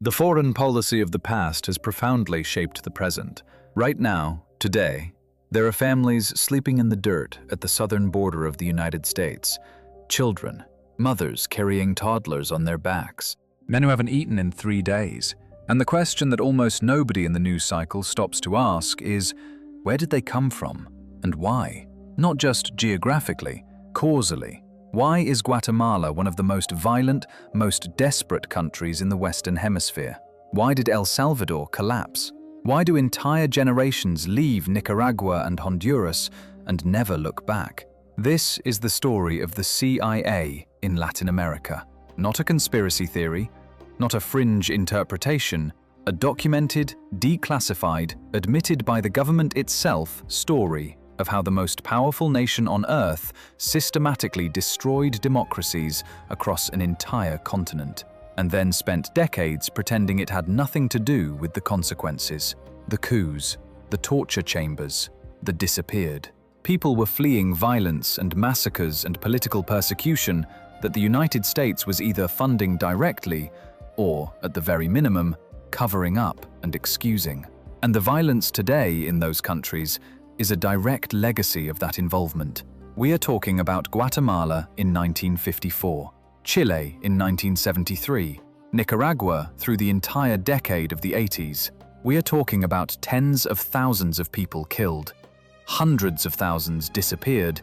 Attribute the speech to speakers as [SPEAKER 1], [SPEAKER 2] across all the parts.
[SPEAKER 1] The foreign policy of the past has profoundly shaped the present. Right now, today, there are families sleeping in the dirt at the southern border of the United States. Children, mothers carrying toddlers on their backs. Men who haven't eaten in 3 days. And the question that almost nobody in the news cycle stops to ask is, where did they come from and why? Not just geographically, causally. Why is Guatemala one of the most violent, most desperate countries in the Western Hemisphere? Why did El Salvador collapse? Why do entire generations leave Nicaragua and Honduras and never look back? This is the story of the CIA in Latin America. Not a conspiracy theory, not a fringe interpretation, a documented, declassified, admitted by the government itself story of how the most powerful nation on Earth systematically destroyed democracies across an entire continent, and then spent decades pretending it had nothing to do with the consequences. The coups, the torture chambers, the disappeared. People were fleeing violence and massacres and political persecution that the United States was either funding directly or, at the very minimum, covering up and excusing. And the violence today in those countries is a direct legacy of that involvement. We are talking about Guatemala in 1954, Chile in 1973, Nicaragua through the entire decade of the 80s. We are talking about tens of thousands of people killed, hundreds of thousands disappeared,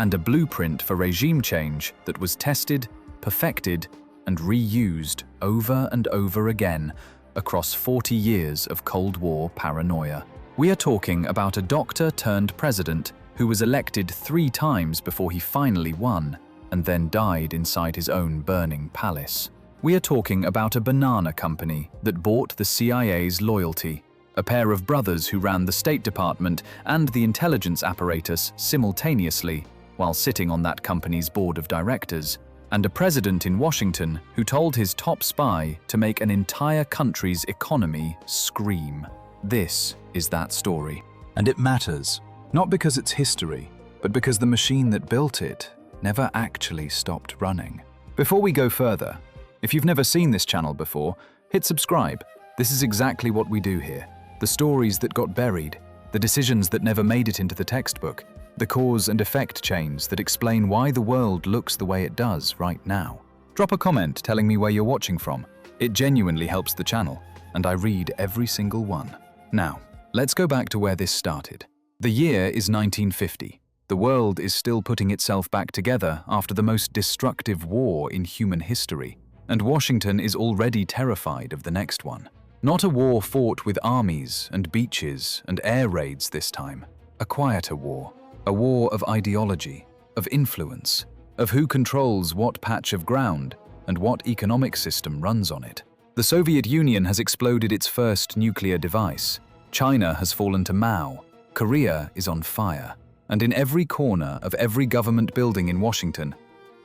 [SPEAKER 1] and a blueprint for regime change that was tested, perfected, and reused over and over again across 40 years of Cold War paranoia. We are talking about a doctor-turned-president who was elected 3 times before he finally won, and then died inside his own burning palace. We are talking about a banana company that bought the CIA's loyalty, a pair of brothers who ran the State Department and the intelligence apparatus simultaneously while sitting on that company's board of directors, and a president in Washington who told his top spy to make an entire country's economy scream. This is that story. And it matters, not because it's history, but because the machine that built it never actually stopped running. Before we go further, if you've never seen this channel before, hit subscribe. This is exactly what we do here. The stories that got buried, the decisions that never made it into the textbook, the cause and effect chains that explain why the world looks the way it does right now. Drop a comment telling me where you're watching from. It genuinely helps the channel, and I read every single one. Now, let's go back to where this started. The year is 1950. The world is still putting itself back together after the most destructive war in human history, and Washington is already terrified of the next one. Not a war fought with armies and beaches and air raids this time. A quieter war. A war of ideology, of influence, of who controls what patch of ground and what economic system runs on it. The Soviet Union has exploded its first nuclear device. China has fallen to Mao. Korea is on fire. And in every corner of every government building in Washington,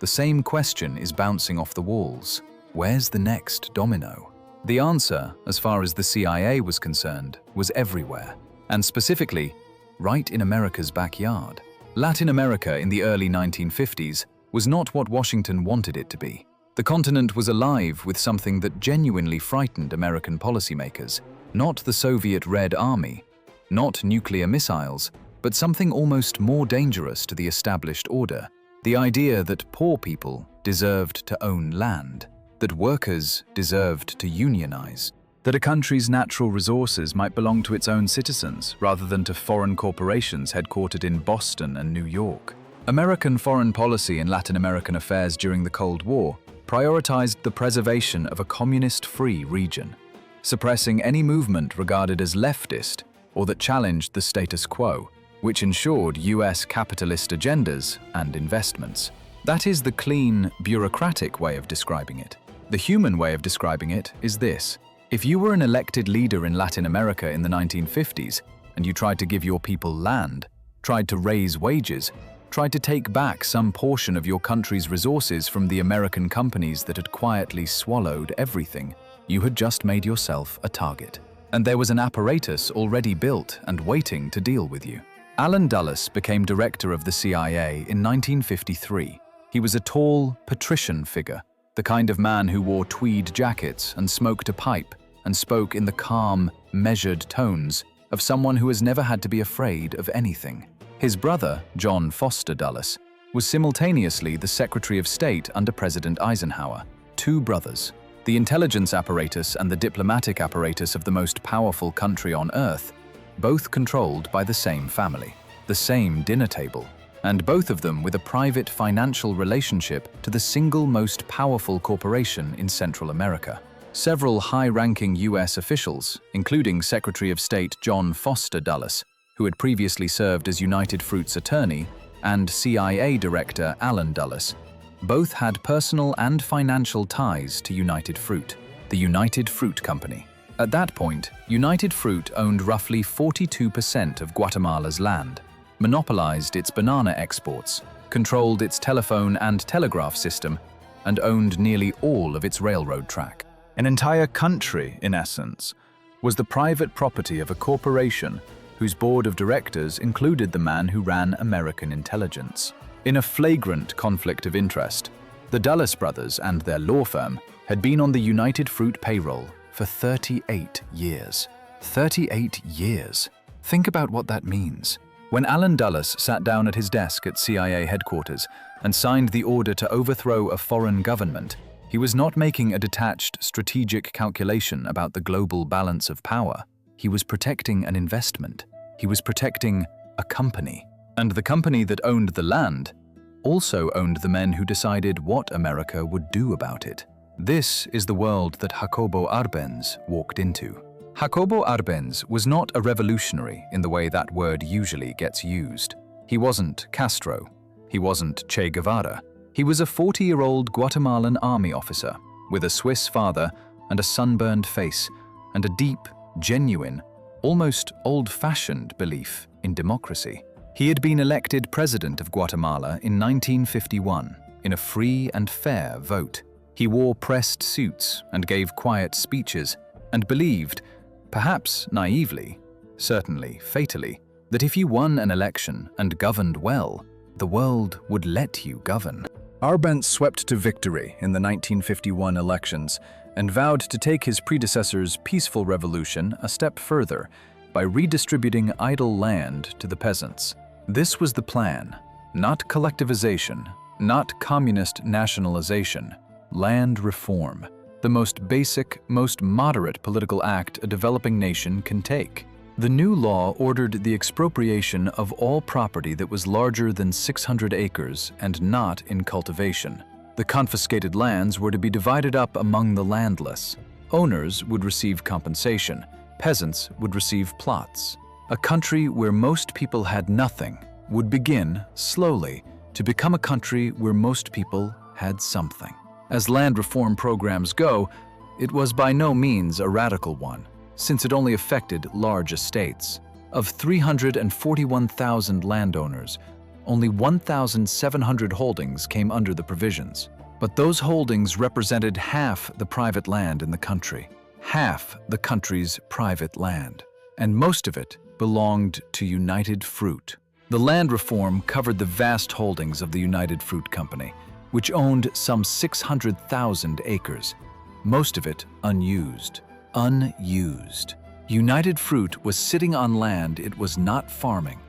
[SPEAKER 1] the same question is bouncing off the walls. Where's the next domino? The answer, as far as the CIA was concerned, was everywhere. And specifically, right in America's backyard. Latin America in the early 1950s was not what Washington wanted it to be. The continent was alive with something that genuinely frightened American policymakers. Not the Soviet Red Army, not nuclear missiles, but something almost more dangerous to the established order. The idea that poor people deserved to own land, that workers deserved to unionize, that a country's natural resources might belong to its own citizens rather than to foreign corporations headquartered in Boston and New York. American foreign policy in Latin American affairs during the Cold War prioritized the preservation of a communist-free region, suppressing any movement regarded as leftist or that challenged the status quo, which ensured US capitalist agendas and investments. That is the clean, bureaucratic way of describing it. The human way of describing it is this. If you were an elected leader in Latin America in the 1950s and you tried to give your people land, tried to raise wages, tried to take back some portion of your country's resources from the American companies that had quietly swallowed everything, you had just made yourself a target. And there was an apparatus already built and waiting to deal with you. Allen Dulles became director of the CIA in 1953. He was a tall, patrician figure, the kind of man who wore tweed jackets and smoked a pipe and spoke in the calm, measured tones of someone who has never had to be afraid of anything. His brother, John Foster Dulles, was simultaneously the Secretary of State under President Eisenhower. Two brothers, the intelligence apparatus and the diplomatic apparatus of the most powerful country on earth, both controlled by the same family, the same dinner table, and both of them with a private financial relationship to the single most powerful corporation in Central America. Several high-ranking U.S. officials, including Secretary of State John Foster Dulles, who had previously served as United Fruit's attorney, and CIA Director Allen Dulles, both had personal and financial ties to United Fruit, the United Fruit Company. At that point, United Fruit owned roughly 42% of Guatemala's land, monopolized its banana exports, controlled its telephone and telegraph system, and owned nearly all of its railroad track. An entire country, in essence, was the private property of a corporation whose board of directors included the man who ran American intelligence. In a flagrant conflict of interest, the Dulles brothers and their law firm had been on the United Fruit payroll for 38 years. 38 years. Think about what that means. When Allen Dulles sat down at his desk at CIA headquarters and signed the order to overthrow a foreign government, he was not making a detached strategic calculation about the global balance of power. He was protecting an investment. He was protecting a company. And the company that owned the land also owned the men who decided what America would do about it. This is the world that Jacobo Arbenz walked into. Jacobo Arbenz was not a revolutionary in the way that word usually gets used. He wasn't Castro. He wasn't Che Guevara. He was a 40-year-old Guatemalan army officer with a Swiss father and a sunburned face and a deep, genuine, almost old-fashioned belief in democracy. He had been elected president of Guatemala in 1951 in a free and fair vote. He wore pressed suits and gave quiet speeches and believed, perhaps naively, certainly fatally, that if you won an election and governed well, the world would let you govern. Arbenz swept to victory in the 1951 elections and vowed to take his predecessor's peaceful revolution a step further by redistributing idle land to the peasants. This was the plan, not collectivization, not communist nationalization, land reform, the most basic, most moderate political act a developing nation can take. The new law ordered the expropriation of all property that was larger than 600 acres and not in cultivation. The confiscated lands were to be divided up among the landless. Owners would receive compensation. Peasants would receive plots. A country where most people had nothing would begin, slowly, to become a country where most people had something. As land reform programs go, it was by no means a radical one, since it only affected large estates. Of 341,000 landowners, only 1,700 holdings came under the provisions. But those holdings represented half the private land in the country, half the country's private land, and most of it belonged to United Fruit. The land reform covered the vast holdings of the United Fruit Company, which owned some 600,000 acres, most of it unused. Unused. United Fruit was sitting on land it was not farming,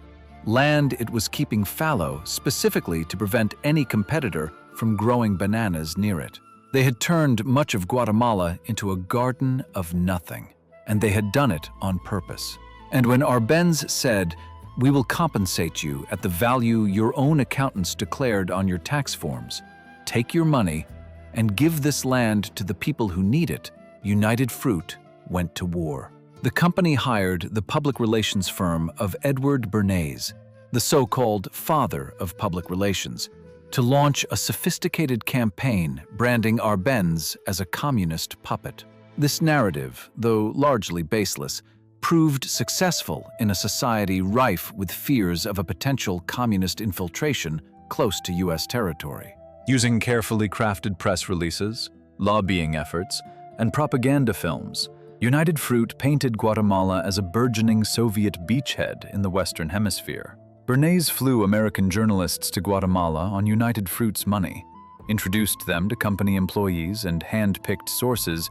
[SPEAKER 1] land it was keeping fallow specifically to prevent any competitor from growing bananas near it. They had turned much of Guatemala into a garden of nothing, and they had done it on purpose. And when Arbenz said, "We will compensate you at the value your own accountants declared on your tax forms. Take your money and give this land to the people who need it," United Fruit went to war. The company hired the public relations firm of Edward Bernays, the so-called father of public relations, to launch a sophisticated campaign branding Arbenz as a communist puppet. This narrative, though largely baseless, proved successful in a society rife with fears of a potential communist infiltration close to U.S. territory. Using carefully crafted press releases, lobbying efforts, and propaganda films, United Fruit painted Guatemala as a burgeoning Soviet beachhead in the Western Hemisphere. Bernays flew American journalists to Guatemala on United Fruit's money. introduced them to company employees and hand-picked sources,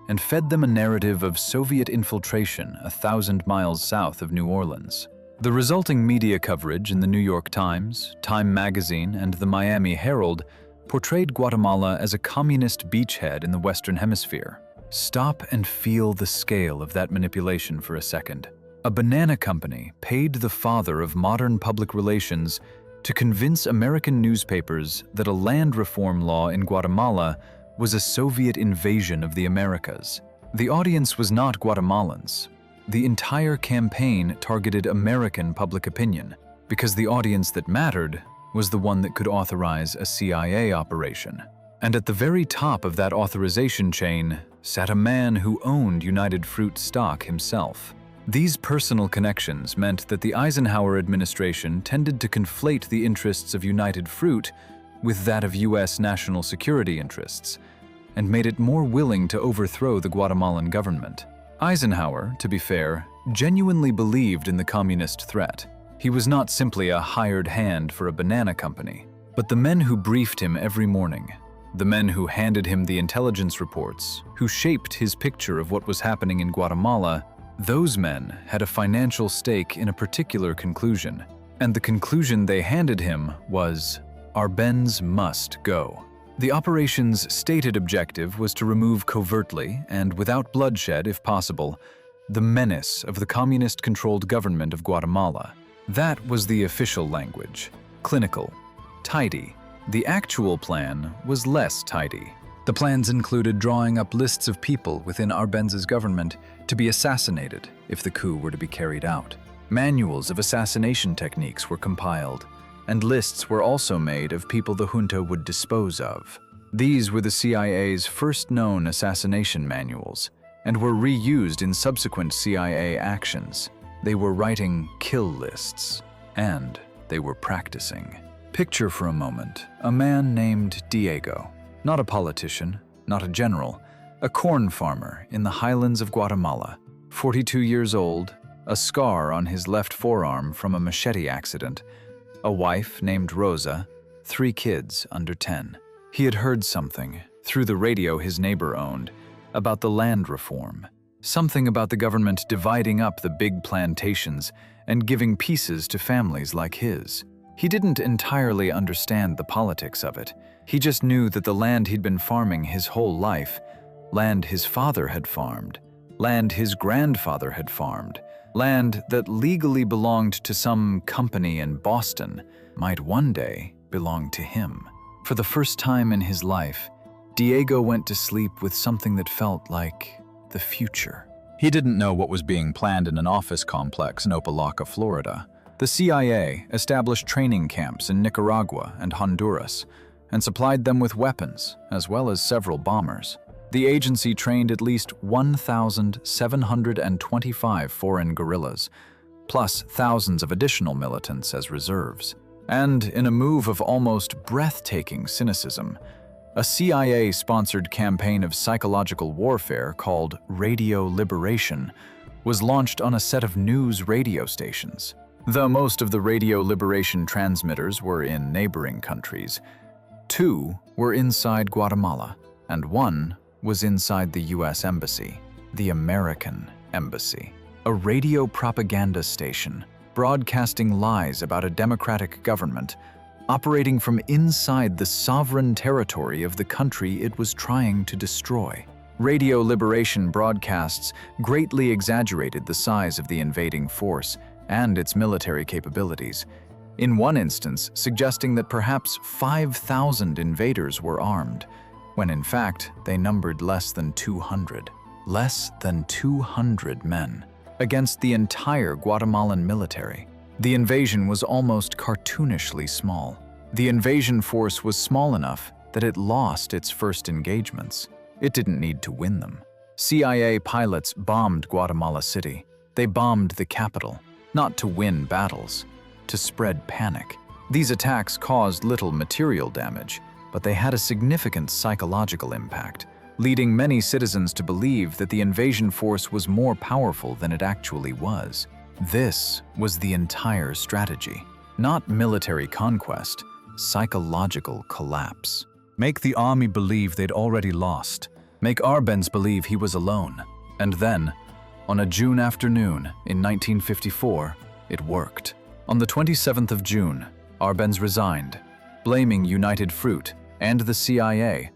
[SPEAKER 1] and fed them a narrative of Soviet infiltration 1,000 miles south of New Orleans. The resulting media coverage in the New York Times, Time magazine, and the Miami Herald portrayed Guatemala as a communist beachhead in the Western Hemisphere. Stop and feel the scale of that manipulation for a second. A banana company paid the father of modern public relations to convince American newspapers that a land reform law in Guatemala was a Soviet invasion of the Americas. The audience was not Guatemalans. The entire campaign targeted American public opinion, because the audience that mattered was the one that could authorize a CIA operation. And at the very top of that authorization chain sat a man who owned United Fruit stock himself. These personal connections meant that the Eisenhower administration tended to conflate the interests of United Fruit with that of U.S. national security interests, and made it more willing to overthrow the Guatemalan government. Eisenhower, to be fair, genuinely believed in the communist threat. He was not simply a hired hand for a banana company, but the men who briefed him every morning, the men who handed him the intelligence reports, who shaped his picture of what was happening in Guatemala, those men had a financial stake in a particular conclusion, and the conclusion they handed him was, Arbenz must go. The operation's stated objective was to remove covertly, and without bloodshed if possible, the menace of the communist-controlled government of Guatemala. That was the official language, clinical, tidy. The actual plan was less tidy. The plans included drawing up lists of people within Arbenz's government to be assassinated if the coup were to be carried out. Manuals of assassination techniques were compiled, and lists were also made of people the junta would dispose of. These were the CIA's first known assassination manuals, and were reused in subsequent CIA actions. They were writing kill lists, and they were practicing. Picture for a moment a man named Diego, not a politician, not a general, a corn farmer in the highlands of Guatemala, 42 years old, a scar on his left forearm from a machete accident, a wife named Rosa, 3 kids under 10. He had heard something, through the radio his neighbor owned, about the land reform. Something about the government dividing up the big plantations and giving pieces to families like his. He didn't entirely understand the politics of it. He just knew that the land he'd been farming his whole life, land his father had farmed, land his grandfather had farmed, land that legally belonged to some company in Boston, might one day belong to him. For the first time in his life, Diego went to sleep with something that felt like the future. He didn't know what was being planned in an office complex in Opa-locka, Florida. The CIA established training camps in Nicaragua and Honduras and supplied them with weapons, as well as several bombers. The agency trained at least 1,725 foreign guerrillas, plus thousands of additional militants as reserves. And in a move of almost breathtaking cynicism, a CIA-sponsored campaign of psychological warfare called Radio Liberation was launched on a set of news radio stations. Though most of the Radio Liberation transmitters were in neighboring countries, 2 were inside Guatemala, and 1 was inside the U.S. Embassy, the American Embassy, a radio propaganda station broadcasting lies about a democratic government operating from inside the sovereign territory of the country it was trying to destroy. Radio Liberation broadcasts greatly exaggerated the size of the invading force and its military capabilities, in one instance suggesting that perhaps 5,000 invaders were armed, when in fact they numbered less than 200. Less than 200 men against the entire Guatemalan military. The invasion was almost cartoonishly small. The invasion force was small enough that it lost its first engagements. It didn't need to win them. CIA pilots bombed Guatemala City. They bombed the capital, not to win battles, to spread panic. These attacks caused little material damage, but they had a significant psychological impact, leading many citizens to believe that the invasion force was more powerful than it actually was. This was the entire strategy. Not military conquest, psychological collapse. Make the army believe they'd already lost. Make Arbenz believe he was alone. And then, on a June afternoon in 1954, it worked. On the 27th of June, Arbenz resigned, blaming United Fruit and the CIA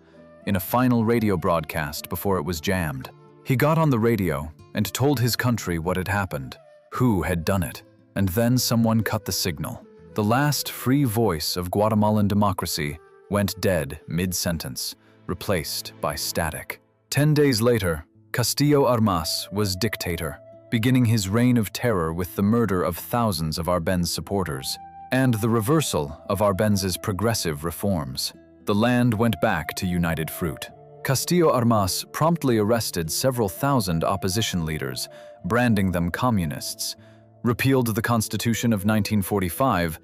[SPEAKER 1] in a final radio broadcast before it was jammed. He got on the radio and told his country what had happened, who had done it, and then someone cut the signal. The last free voice of Guatemalan democracy went dead mid-sentence, replaced by static. 10 days later, Castillo Armas was dictator, beginning his reign of terror with the murder of thousands of Arbenz supporters, and the reversal of Arbenz's progressive reforms. The land went back to United Fruit. Castillo Armas promptly arrested several thousand opposition leaders, branding them communists, repealed the Constitution of 1945,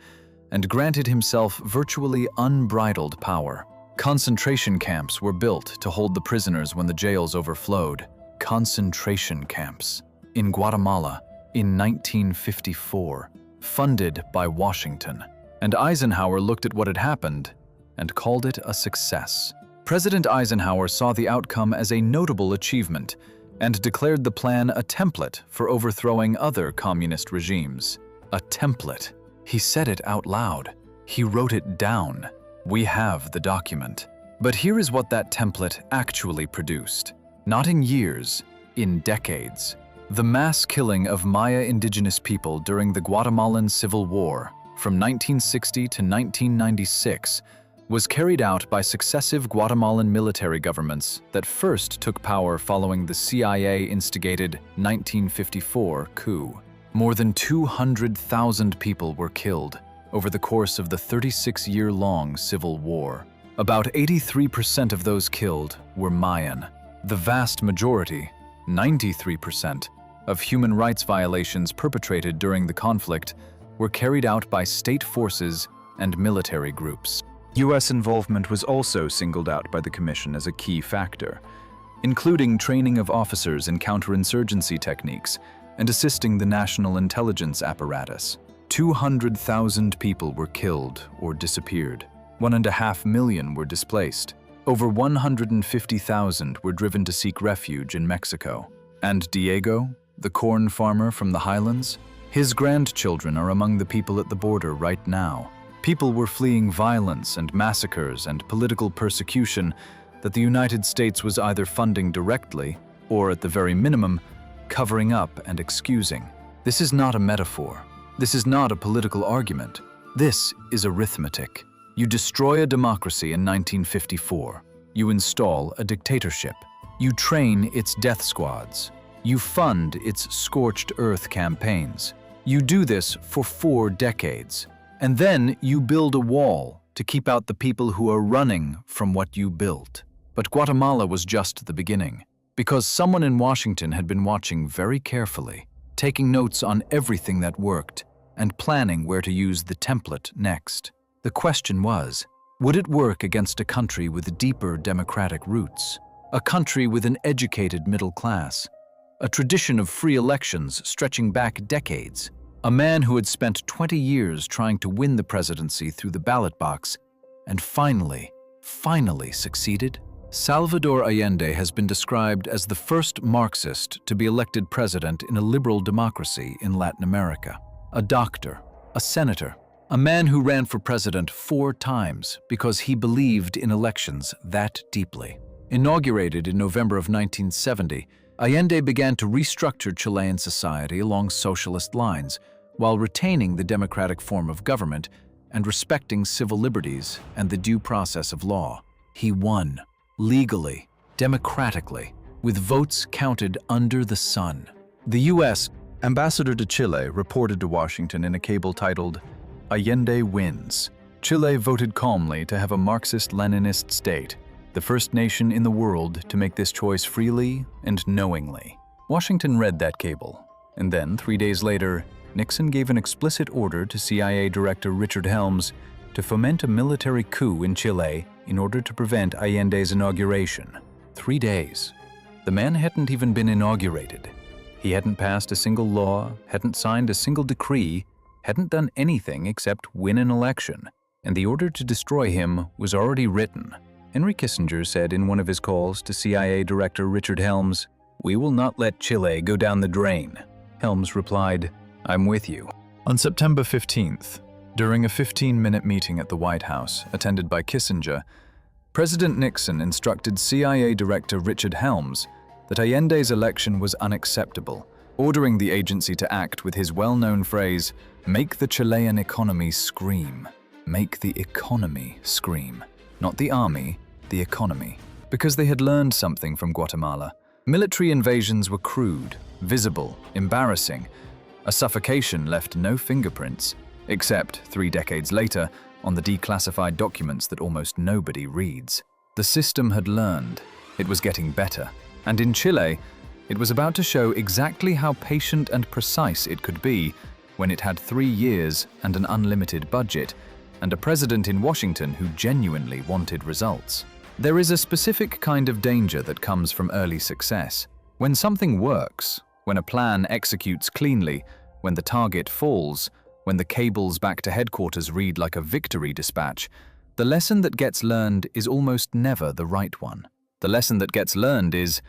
[SPEAKER 1] and granted himself virtually unbridled power. Concentration camps were built to hold the prisoners when the jails overflowed. Concentration camps in Guatemala in 1954, funded by Washington. And Eisenhower looked at what had happened and called it a success. President Eisenhower saw the outcome as a notable achievement and declared the plan a template for overthrowing other communist regimes. A template. He said it out loud. He wrote it down. We have the document. But here is what that template actually produced. Not in years, in decades. The mass killing of Maya indigenous people during the Guatemalan Civil War from 1960 to 1996 was carried out by successive Guatemalan military governments that first took power following the CIA-instigated 1954 coup. More than 200,000 people were killed over the course of the 36-year-long Civil War. About 83% of those killed were Mayan. The vast majority, 93%, of human rights violations perpetrated during the conflict were carried out by state forces and military groups. U.S. involvement was also singled out by the Commission as a key factor, including training of officers in counterinsurgency techniques and assisting the national intelligence apparatus. 200,000 people were killed or disappeared. 1.5 million were displaced. Over 150,000 were driven to seek refuge in Mexico. And Diego, the corn farmer from the highlands, his grandchildren are among the people at the border right now. People were fleeing violence and massacres and political persecution that the United States was either funding directly or, at the very minimum, covering up and excusing. This is not a metaphor. This is not a political argument. This is arithmetic. You destroy a democracy in 1954. You install a dictatorship. You train its death squads. You fund its scorched earth campaigns. You do this for 4 decades. And then you build a wall to keep out the people who are running from what you built. But Guatemala was just the beginning, because someone in Washington had been watching very carefully, taking notes on everything that worked, and planning where to use the template next. The question was, would it work against a country with deeper democratic roots? A country with an educated middle class? A tradition of free elections stretching back decades? A man who had spent 20 years trying to win the presidency through the ballot box and finally succeeded? Salvador Allende has been described as the first Marxist to be elected president in a liberal democracy in Latin America. A doctor, a senator, a man who ran for president 4 times because he believed in elections that deeply. Inaugurated in November of 1970, Allende began to restructure Chilean society along socialist lines, while retaining the democratic form of government and respecting civil liberties and the due process of law. He won, legally, democratically, with votes counted under the sun. The U.S. ambassador to Chile reported to Washington in a cable titled, "Allende Wins." Chile voted calmly to have a Marxist-Leninist state, the first nation in the world to make this choice freely and knowingly. Washington read that cable, and then 3 days later, Nixon gave an explicit order to CIA Director Richard Helms to foment a military coup in Chile in order to prevent Allende's inauguration. 3 days. The man hadn't even been inaugurated. He hadn't passed a single law, hadn't signed a single decree, hadn't done anything except win an election, and the order to destroy him was already written. Henry Kissinger said in one of his calls to CIA Director Richard Helms, "We will not let Chile go down the drain." Helms replied, "I'm with you." On September 15th, during a 15-minute meeting at the White House, attended by Kissinger, President Nixon instructed CIA Director Richard Helms that Allende's election was unacceptable, ordering the agency to act with his well-known phrase, "Make the Chilean economy scream." Make the economy scream. Not the army, the economy. Because they had learned something from Guatemala. Military invasions were crude, visible, embarrassing. A suffocation left no fingerprints, except 3 decades later on the declassified documents that almost nobody reads. The system had learned. It was getting better. And in Chile, it was about to show exactly how patient and precise it could be when it had 3 years and an unlimited budget, and a president in Washington who genuinely wanted results. There is a specific kind of danger that comes from early success. When something works, when a plan executes cleanly, when the target falls, when the cables back to headquarters read like a victory dispatch, the lesson that gets learned is almost never the right one. The lesson that gets learned is,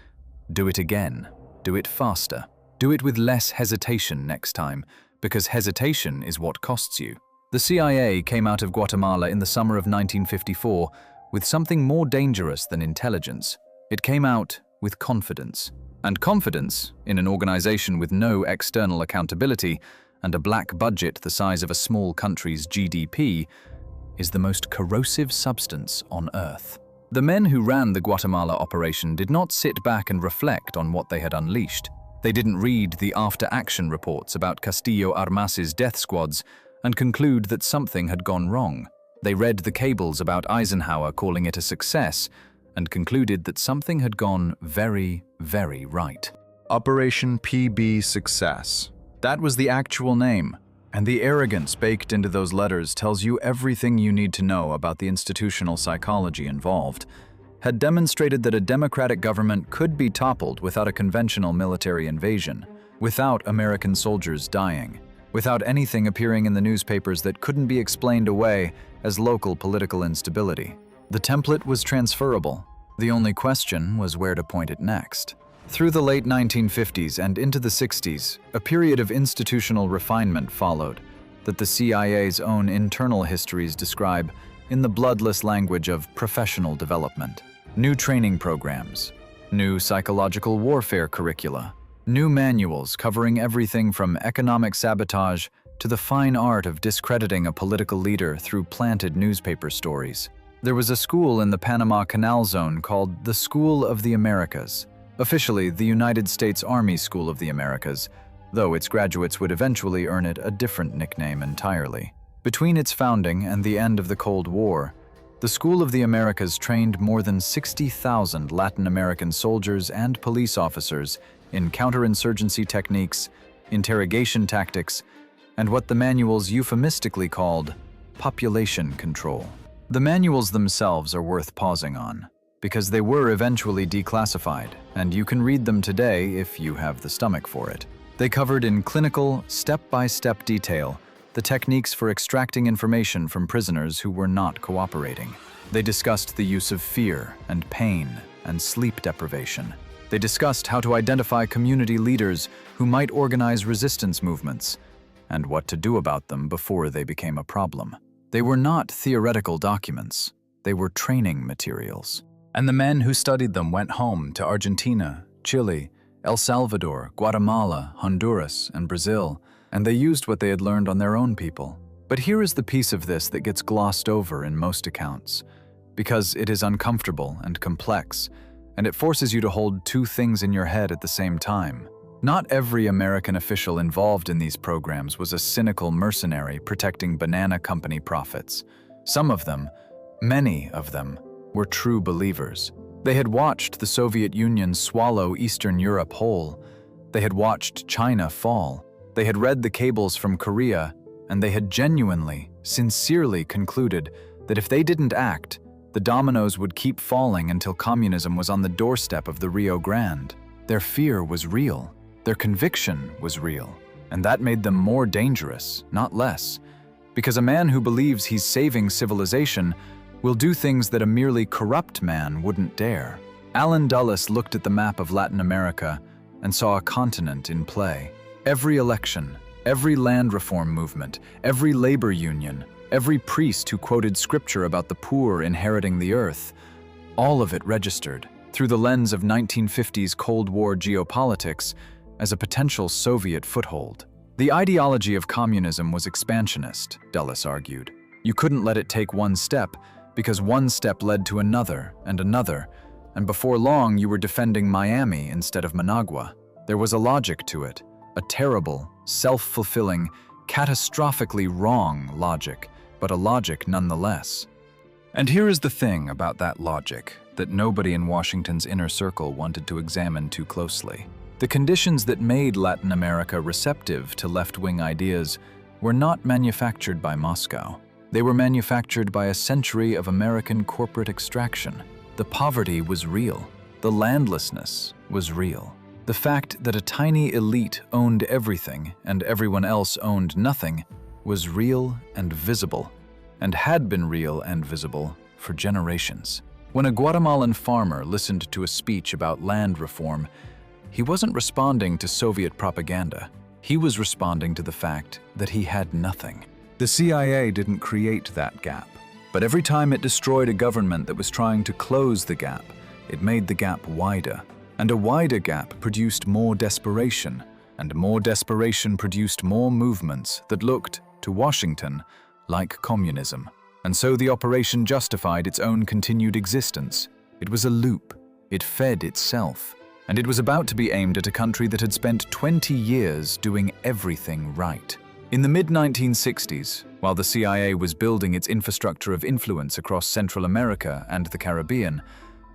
[SPEAKER 1] do it again, do it faster, do it with less hesitation next time, because hesitation is what costs you. The CIA came out of Guatemala in the summer of 1954 with something more dangerous than intelligence. It came out with confidence. And confidence, in an organization with no external accountability and a black budget the size of a small country's GDP, is the most corrosive substance on Earth. The men who ran the Guatemala operation did not sit back and reflect on what they had unleashed. They didn't read the after-action reports about Castillo Armas's death squads and conclude that something had gone wrong. They read the cables about Eisenhower calling it a success and concluded that something had gone very, very right. Operation PB Success. That was the actual name, and the arrogance baked into those letters tells you everything you need to know about the institutional psychology involved. Had demonstrated that a democratic government could be toppled without a conventional military invasion, without American soldiers dying, without anything appearing in the newspapers that couldn't be explained away as local political instability. The template was transferable. The only question was where to point it next. Through the late 1950s and into the 60s, a period of institutional refinement followed that the CIA's own internal histories describe in the bloodless language of professional development. New training programs, new psychological warfare curricula, new manuals covering everything from economic sabotage to the fine art of discrediting a political leader through planted newspaper stories. There was a school in the Panama Canal Zone called the School of the Americas, officially the United States Army School of the Americas, though its graduates would eventually earn it a different nickname entirely. Between its founding and the end of the Cold War, the School of the Americas trained more than 60,000 Latin American soldiers and police officers in counterinsurgency techniques, interrogation tactics, and what the manuals euphemistically called population control. The manuals themselves are worth pausing on, because they were eventually declassified, and you can read them today if you have the stomach for it. They covered in clinical, step-by-step detail the techniques for extracting information from prisoners who were not cooperating. They discussed the use of fear and pain and sleep deprivation. They discussed how to identify community leaders who might organize resistance movements and what to do about them before they became a problem. They were not theoretical documents. They were training materials. And the men who studied them went home to Argentina, Chile, El Salvador, Guatemala, Honduras, and Brazil, and they used what they had learned on their own people. But here is the piece of this that gets glossed over in most accounts, because it is uncomfortable and complex, and it forces you to hold two things in your head at the same time. Not every American official involved in these programs was a cynical mercenary protecting banana company profits. Some of them, many of them, were true believers. They had watched the Soviet Union swallow Eastern Europe whole. They had watched China fall. They had read the cables from Korea, and they had genuinely, sincerely concluded that if they didn't act, the dominoes would keep falling until communism was on the doorstep of the Rio Grande. Their fear was real. Their conviction was real. And that made them more dangerous, not less. Because a man who believes he's saving civilization We'll do things that a merely corrupt man wouldn't dare. Allen Dulles looked at the map of Latin America and saw a continent in play. Every election, every land reform movement, every labor union, every priest who quoted scripture about the poor inheriting the earth, all of it registered, through the lens of 1950s Cold War geopolitics, as a potential Soviet foothold. The ideology of communism was expansionist, Dulles argued. You couldn't let it take one step, because one step led to another, and before long you were defending Miami instead of Managua. There was a logic to it, a terrible, self-fulfilling, catastrophically wrong logic, but a logic nonetheless. And here is the thing about that logic that nobody in Washington's inner circle wanted to examine too closely. The conditions that made Latin America receptive to left-wing ideas were not manufactured by Moscow. They were manufactured by a century of American corporate extraction. The poverty was real. The landlessness was real. The fact that a tiny elite owned everything and everyone else owned nothing was real and visible, and had been real and visible for generations. When a Guatemalan farmer listened to a speech about land reform, he wasn't responding to Soviet propaganda. He was responding to the fact that he had nothing. The CIA didn't create that gap, but every time it destroyed a government that was trying to close the gap, it made the gap wider. And a wider gap produced more desperation, and more desperation produced more movements that looked, to Washington, like communism. And so the operation justified its own continued existence. It was a loop. It fed itself. And it was about to be aimed at a country that had spent 20 years doing everything right. In the mid-1960s, while the CIA was building its infrastructure of influence across Central America and the Caribbean,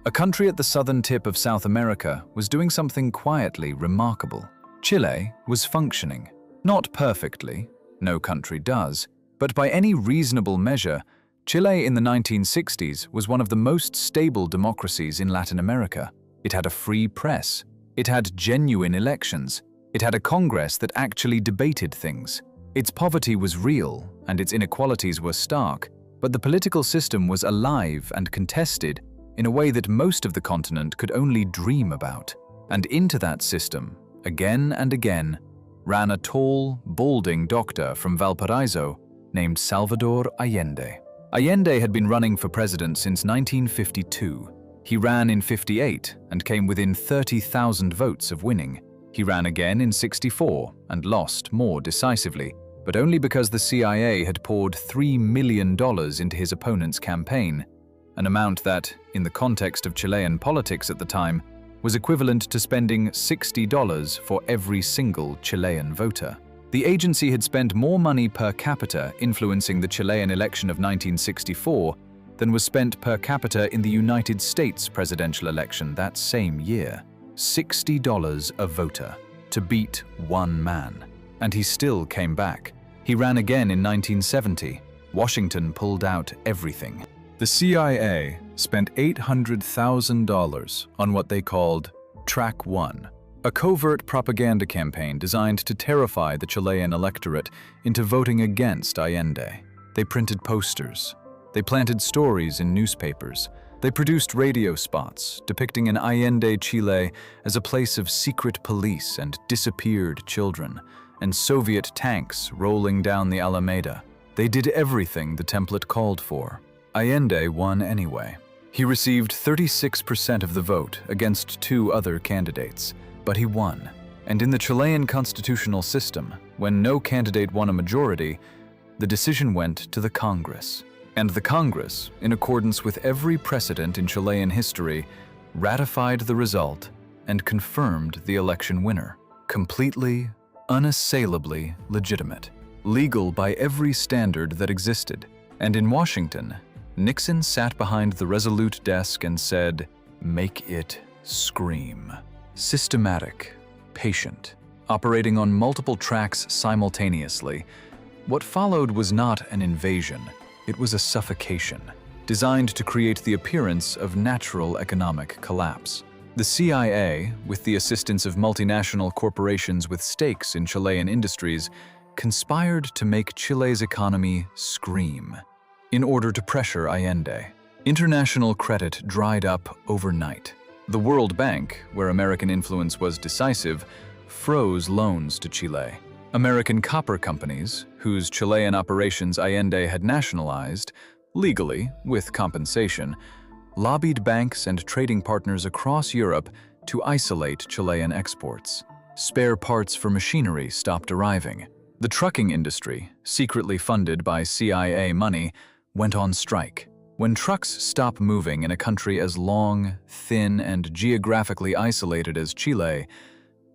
[SPEAKER 1] a country at the southern tip of South America was doing something quietly remarkable. Chile was functioning. Not perfectly, no country does, but by any reasonable measure, Chile in the 1960s was one of the most stable democracies in Latin America. It had a free press. It had genuine elections. It had a Congress that actually debated things. Its poverty was real, and its inequalities were stark, but the political system was alive and contested in a way that most of the continent could only dream about. And into that system, again and again, ran a tall, balding doctor from Valparaiso named Salvador Allende. Allende had been running for president since 1952. He ran in 58 and came within 30,000 votes of winning. He ran again in 64 and lost more decisively, but only because the CIA had poured $3 million into his opponent's campaign, an amount that, in the context of Chilean politics at the time, was equivalent to spending $60 for every single Chilean voter. The agency had spent more money per capita influencing the Chilean election of 1964 than was spent per capita in the United States presidential election that same year. $60 a voter to beat one man. And he still came back. He ran again in 1970. Washington pulled out everything. The CIA spent $800,000 on what they called Track 1, a covert propaganda campaign designed to terrify the Chilean electorate into voting against Allende. They printed posters. They planted stories in newspapers. They produced radio spots depicting an Allende Chile as a place of secret police and disappeared children, and Soviet tanks rolling down the Alameda. They did everything the template called for. Allende won anyway. He received 36% of the vote against two other candidates, but he won. And in the Chilean constitutional system, when no candidate won a majority, the decision went to the Congress. And the Congress, in accordance with every precedent in Chilean history, ratified the result and confirmed the election winner. Completely, unassailably legitimate. Legal by every standard that existed. And in Washington, Nixon sat behind the resolute desk and said, "Make it scream." Systematic, patient, operating on multiple tracks simultaneously, what followed was not an invasion. It was a suffocation, designed to create the appearance of natural economic collapse. The CIA, with the assistance of multinational corporations with stakes in Chilean industries, conspired to make Chile's economy scream in order to pressure Allende. International credit dried up overnight. The World Bank, where American influence was decisive, froze loans to Chile. American copper companies, whose Chilean operations Allende had nationalized, legally, with compensation, lobbied banks and trading partners across Europe to isolate Chilean exports. Spare parts for machinery stopped arriving. The trucking industry, secretly funded by CIA money, went on strike. When trucks stop moving in a country as long, thin, and geographically isolated as Chile,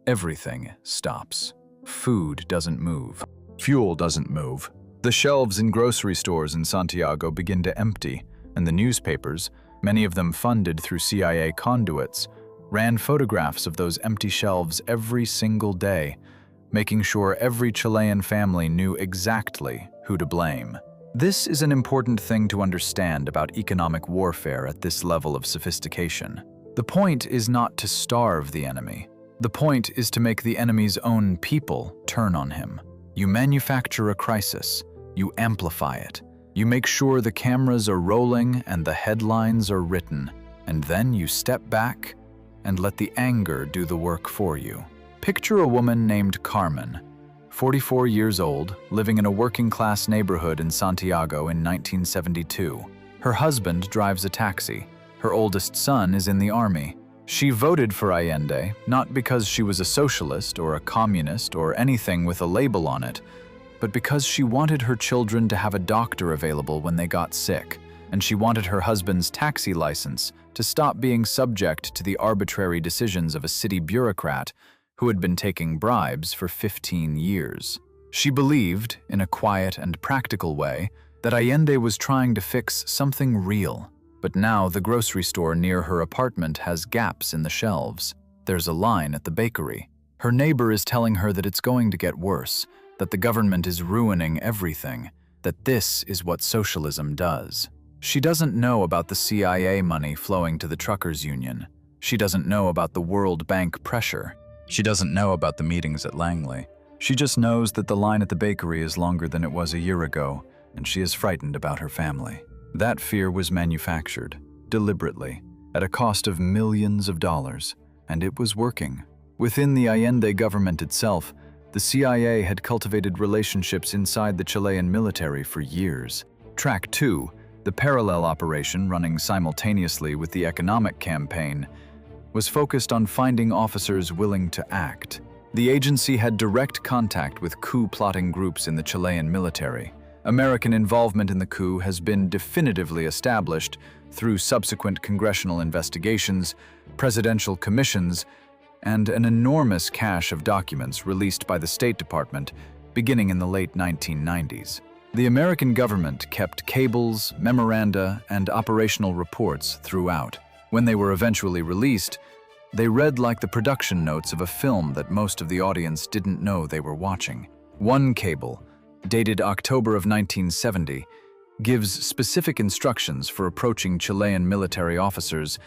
[SPEAKER 1] everything stops. Food doesn't move. Fuel doesn't move. The shelves in grocery stores in Santiago begin to empty, and the newspapers, many of them funded through CIA conduits, ran photographs of those empty shelves every single day, making sure every Chilean family knew exactly who to blame. This is an important thing to understand about economic warfare at this level of sophistication. The point is not to starve the enemy. The point is to make the enemy's own people turn on him. You manufacture a crisis. You amplify it. You make sure the cameras are rolling and the headlines are written. And then you step back and let the anger do the work for you. Picture a woman named Carmen, 44 years old, living in a working-class neighborhood in Santiago in 1972. Her husband drives a taxi. Her oldest son is in the army. She voted for Allende not because she was a socialist or a communist or anything with a label on it, but because she wanted her children to have a doctor available when they got sick, and she wanted her husband's taxi license to stop being subject to the arbitrary decisions of a city bureaucrat who had been taking bribes for 15 years. She believed, in a quiet and practical way, that Allende was trying to fix something real. But now the grocery store near her apartment has gaps in the shelves. There's a line at the bakery. Her neighbor is telling her that it's going to get worse, that the government is ruining everything, that this is what socialism does. She doesn't know about the CIA money flowing to the truckers' union. She doesn't know about the World Bank pressure. She doesn't know about the meetings at Langley. She just knows that the line at the bakery is longer than it was a year ago, and she is frightened about her family. That fear was manufactured, deliberately, at a cost of millions of dollars, and it was working. Within the Allende government itself, the CIA had cultivated relationships inside the Chilean military for years. Track 2, the parallel operation running simultaneously with the economic campaign, was focused on finding officers willing to act. The agency had direct contact with coup-plotting groups in the Chilean military. American involvement in the coup has been definitively established through subsequent congressional investigations, presidential commissions, and an enormous cache of documents released by the State Department beginning in the late 1990s. The American government kept cables, memoranda, and operational reports throughout. When they were eventually released, they read like the production notes of a film that most of the audience didn't know they were watching. One cable, dated October of 1970, gives specific instructions for approaching Chilean military officers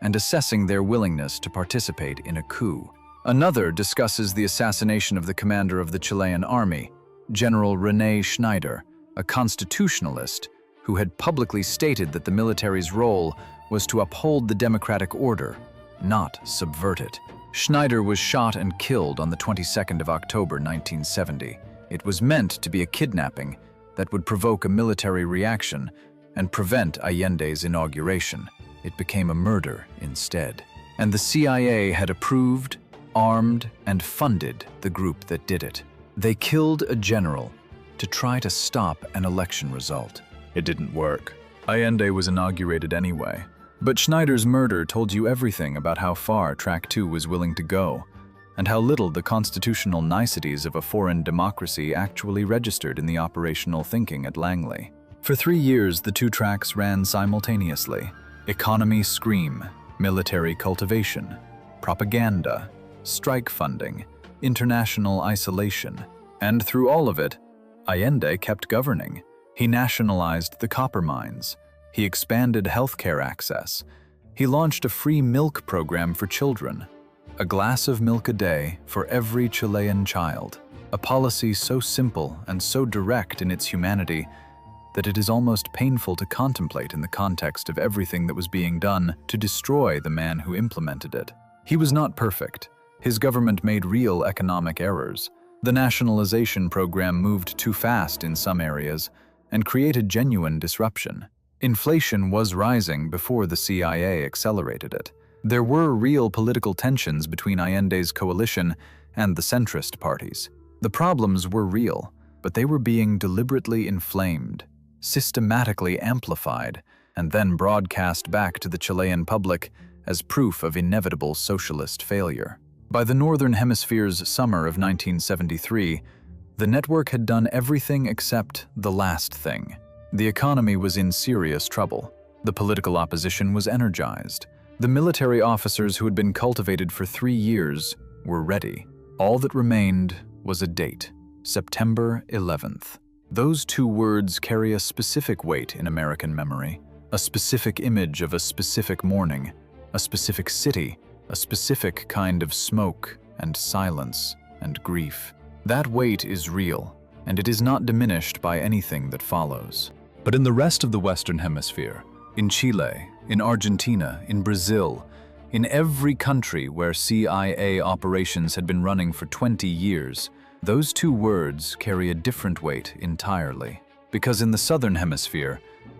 [SPEAKER 1] and assessing their willingness to participate in a coup. Another discusses the assassination of the commander of the Chilean army, General René Schneider, a constitutionalist who had publicly stated that the military's role was to uphold the democratic order, not subvert it. Schneider was shot and killed on the 22nd of October 1970. It was meant to be a kidnapping that would provoke a military reaction and prevent Allende's inauguration. It became a murder instead. And the CIA had approved, armed, and funded the group that did it. They killed a general to try to stop an election result. It didn't work. Allende was inaugurated anyway. But Schneider's murder told you everything about how far Track 2 was willing to go, and how little the constitutional niceties of a foreign democracy actually registered in the operational thinking at Langley. For 3 years, the two tracks ran simultaneously. Economy scream, military cultivation, propaganda, strike funding, international isolation. And through all of it, Allende kept governing. He nationalized the copper mines. He expanded healthcare access. He launched a free milk program for children. A glass of milk a day for every Chilean child. A policy so simple and so direct in its humanity that it is almost painful to contemplate in the context of everything that was being done to destroy the man who implemented it. He was not perfect. His government made real economic errors. The nationalization program moved too fast in some areas and created genuine disruption. Inflation was rising before the CIA accelerated it. There were real political tensions between Allende's coalition and the centrist parties. The problems were real, but they were being deliberately inflamed, systematically amplified, and then broadcast back to the Chilean public as proof of inevitable socialist failure. By the Northern Hemisphere's summer of 1973, the network had done everything except the last thing. The economy was in serious trouble. The political opposition was energized. The military officers who had been cultivated for 3 years were ready. All that remained was a date, September 11th. Those 2 words carry a specific weight in American memory, a specific image of a specific morning, a specific city, a specific kind of smoke and silence and grief. That weight is real, and it is not diminished by anything that follows. But in the rest of the Western Hemisphere, in Chile, in Argentina, in Brazil, in every country where CIA operations had been running for 20 years, those 2 words carry a different weight entirely. Because in the Southern Hemisphere,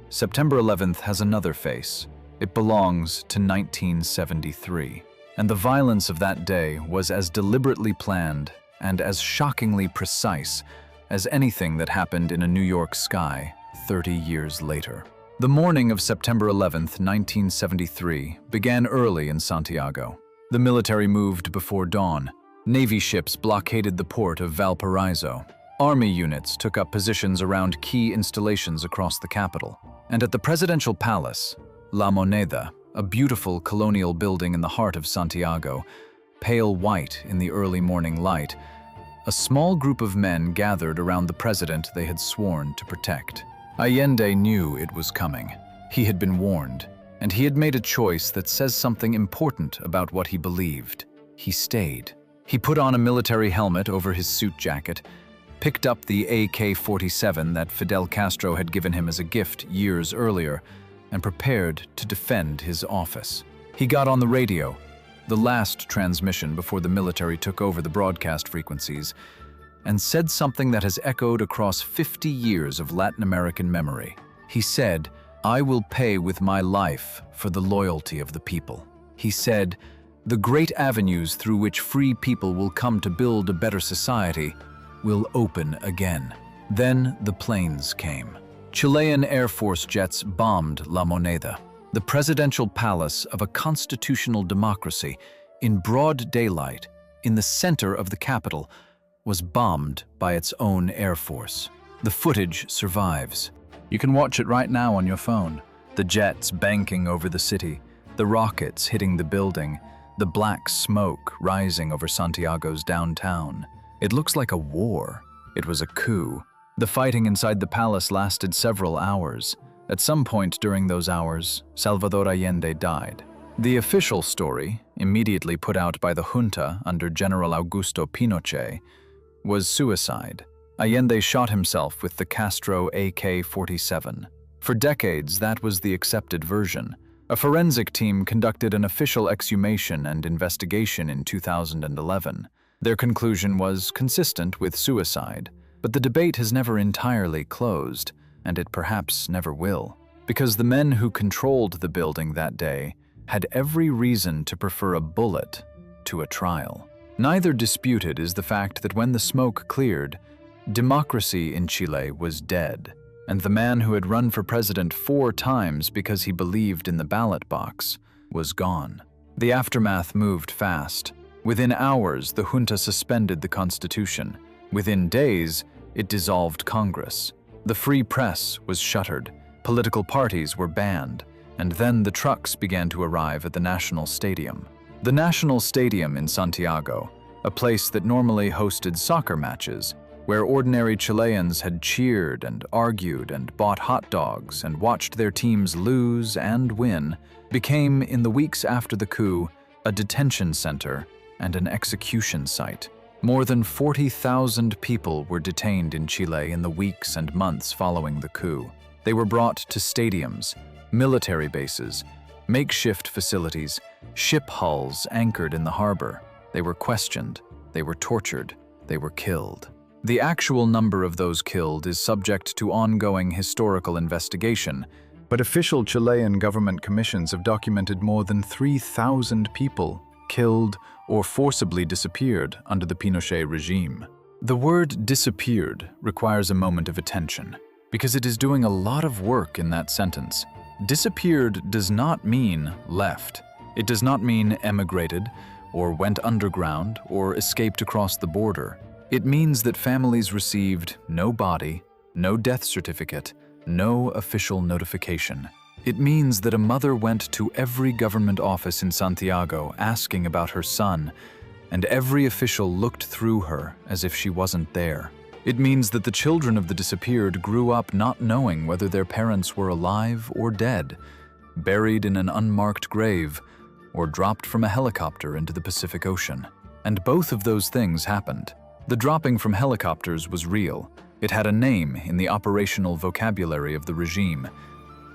[SPEAKER 1] September 11th has another face. It belongs to 1973. And the violence of that day was as deliberately planned and as shockingly precise as anything that happened in a New York sky 30 years later. The morning of September 11th, 1973, began early in Santiago. The military moved before dawn. Navy ships blockaded the port of Valparaiso. Army units took up positions around key installations across the capital. And at the presidential palace, La Moneda, a beautiful colonial building in the heart of Santiago, pale white in the early morning light, a small group of men gathered around the president they had sworn to protect. Allende knew it was coming. He had been warned, and he had made a choice that says something important about what he believed. He stayed. He put on a military helmet over his suit jacket, picked up the AK-47 that Fidel Castro had given him as a gift years earlier, and prepared to defend his office. He got on the radio, the last transmission before the military took over the broadcast frequencies, and said something that has echoed across 50 years of Latin American memory. He said, "I will pay with my life for the loyalty of the people." He said, "The great avenues through which free people will come to build a better society will open again." Then the planes came. Chilean Air Force jets bombed La Moneda, the presidential palace of a constitutional democracy, in broad daylight, in the center of the capital, was bombed by its own Air Force. The footage survives. You can watch it right now on your phone. The jets banking over the city, the rockets hitting the building, the black smoke rising over Santiago's downtown. It looks like a war. It was a coup. The fighting inside the palace lasted several hours. At some point during those hours, Salvador Allende died. The official story, immediately put out by the junta under General Augusto Pinochet, was suicide. Allende shot himself with the Castro AK-47. For decades, that was the accepted version. A forensic team conducted an official exhumation and investigation in 2011. Their conclusion was consistent with suicide. But the debate has never entirely closed, and it perhaps never will, because the men who controlled the building that day had every reason to prefer a bullet to a trial. Neither disputed is the fact that when the smoke cleared, democracy in Chile was dead, and the man who had run for president 4 times because he believed in the ballot box was gone. The aftermath moved fast. Within hours, the junta suspended the constitution. Within days, it dissolved Congress. The free press was shuttered, political parties were banned, and then the trucks began to arrive at the National Stadium. The National Stadium in Santiago, a place that normally hosted soccer matches, where ordinary Chileans had cheered and argued and bought hot dogs and watched their teams lose and win, became, in the weeks after the coup, a detention center and an execution site. More than 40,000 people were detained in Chile in the weeks and months following the coup. They were brought to stadiums, military bases, makeshift facilities, ship hulls anchored in the harbor. They were questioned, they were tortured, they were killed. The actual number of those killed is subject to ongoing historical investigation, but official Chilean government commissions have documented more than 3,000 people killed or forcibly disappeared under the Pinochet regime. The word disappeared requires a moment of attention, because it is doing a lot of work in that sentence. Disappeared does not mean left. It does not mean emigrated, or went underground, or escaped across the border. It means that families received no body, no death certificate, no official notification. It means that a mother went to every government office in Santiago asking about her son, and every official looked through her as if she wasn't there. It means that the children of the disappeared grew up not knowing whether their parents were alive or dead, buried in an unmarked grave, or dropped from a helicopter into the Pacific Ocean. And both of those things happened. The dropping from helicopters was real. It had a name in the operational vocabulary of the regime: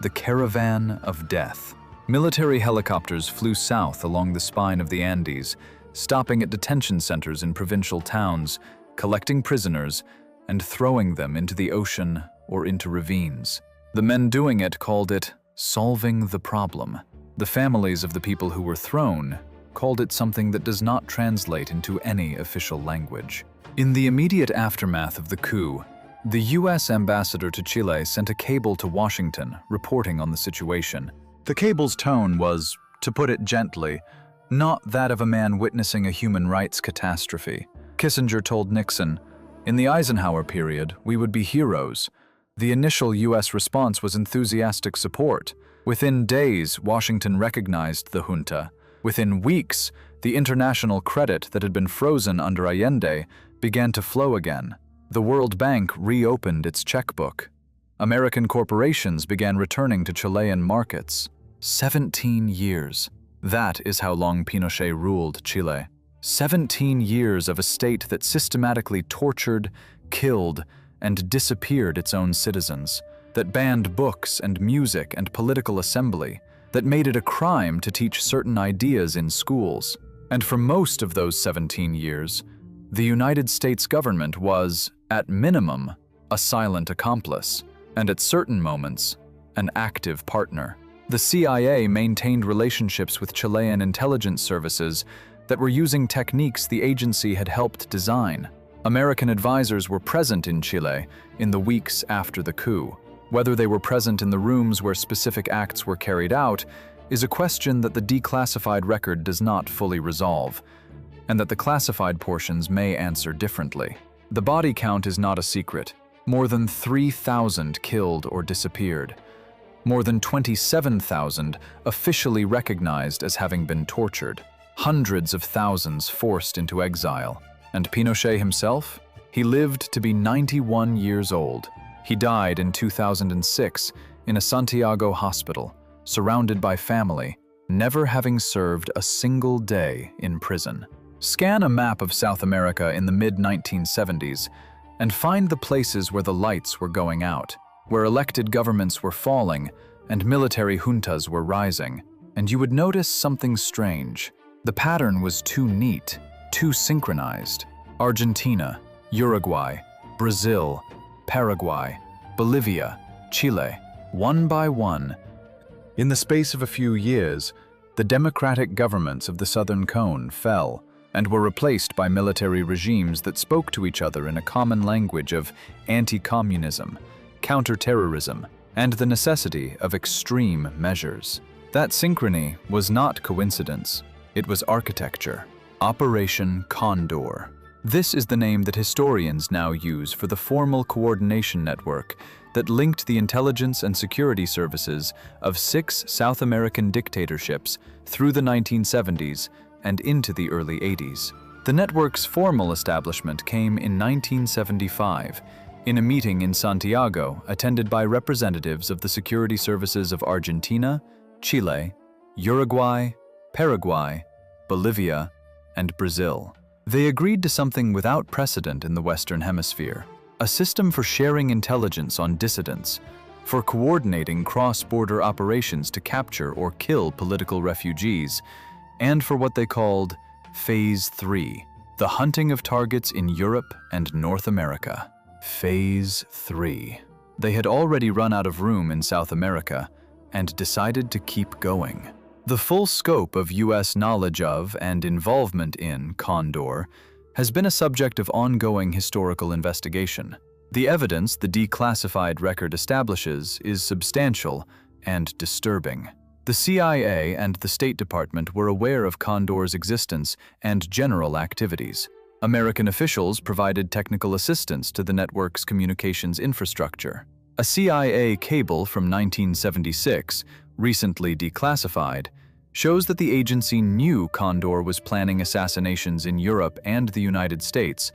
[SPEAKER 1] the Caravan of Death. Military helicopters flew south along the spine of the Andes, stopping at detention centers in provincial towns, collecting prisoners, and throwing them into the ocean or into ravines. The men doing it called it solving the problem. The families of the people who were thrown called it something that does not translate into any official language. In the immediate aftermath of the coup, the U.S. ambassador to Chile sent a cable to Washington reporting on the situation. The cable's tone was, to put it gently, not that of a man witnessing a human rights catastrophe. Kissinger told Nixon, "In the Eisenhower period, we would be heroes." The initial U.S. response was enthusiastic support. Within days, Washington recognized the junta. Within weeks, the international credit that had been frozen under Allende began to flow again. The World Bank reopened its checkbook. American corporations began returning to Chilean markets. 17 years. That is how long Pinochet ruled Chile. 17 years of a state that systematically tortured, killed, and disappeared its own citizens, that banned books and music and political assembly, that made it a crime to teach certain ideas in schools. And for most of those 17 years, the United States government was, at minimum, a silent accomplice, and at certain moments, an active partner. The CIA maintained relationships with Chilean intelligence services that were using techniques the agency had helped design. American advisors were present in Chile in the weeks after the coup. Whether they were present in the rooms where specific acts were carried out is a question that the declassified record does not fully resolve, and that the classified portions may answer differently. The body count is not a secret. More than 3,000 killed or disappeared. More than 27,000 officially recognized as having been tortured. Hundreds of thousands forced into exile. And Pinochet himself? He lived to be 91 years old. He died in 2006 in a Santiago hospital, surrounded by family, never having served a single day in prison. Scan a map of South America in the mid-1970s and find the places where the lights were going out, where elected governments were falling and military juntas were rising, and you would notice something strange. The pattern was too neat, too synchronized. Argentina, Uruguay, Brazil, Paraguay, Bolivia, Chile, one by one. In the space of a few years, the democratic governments of the Southern Cone fell and were replaced by military regimes that spoke to each other in a common language of anti-communism, counter-terrorism, and the necessity of extreme measures. That synchrony was not coincidence. It was architecture. Operation Condor. This is the name that historians now use for the formal coordination network that linked the intelligence and security services of 6 South American dictatorships through the 1970s and into the early 80s. The network's formal establishment came in 1975 in a meeting in Santiago attended by representatives of the security services of Argentina, Chile, Uruguay, Paraguay, Bolivia, and Brazil. They agreed to something without precedent in the Western Hemisphere, a system for sharing intelligence on dissidents, for coordinating cross-border operations to capture or kill political refugees, and for what they called Phase 3, the hunting of targets in Europe and North America. Phase 3. They had already run out of room in South America and decided to keep going. The full scope of U.S. knowledge of and involvement in Condor has been a subject of ongoing historical investigation. The evidence the declassified record establishes is substantial and disturbing. The CIA and the State Department were aware of Condor's existence and general activities. American officials provided technical assistance to the network's communications infrastructure. A CIA cable from 1976, recently declassified, shows that the agency knew Condor was planning assassinations in Europe and the United States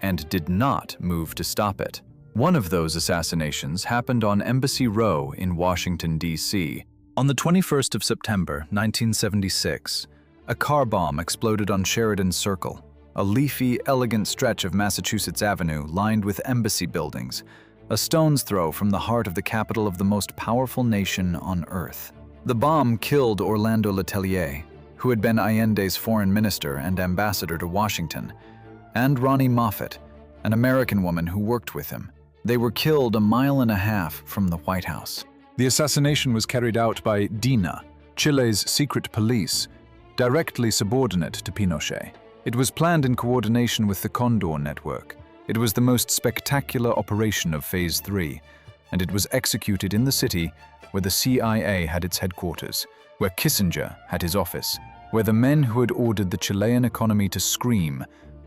[SPEAKER 1] and did not move to stop it. One of those assassinations happened on Embassy Row in Washington, D.C. On the 21st of September, 1976, a car bomb exploded on Sheridan Circle, a leafy, elegant stretch of Massachusetts Avenue lined with embassy buildings, a stone's throw from the heart of the capital of the most powerful nation on Earth. The bomb killed Orlando Letelier, who had been Allende's foreign minister and ambassador to Washington, and Ronnie Moffett, an American woman who worked with him. They were killed a mile and a half from the White House. The assassination was carried out by DINA, Chile's secret police, directly subordinate to Pinochet. It was planned in coordination with the Condor network. It was the most spectacular operation of Phase 3, and it was executed in the city where the CIA had its headquarters, where Kissinger had his office, where the men who had ordered the Chilean economy to scream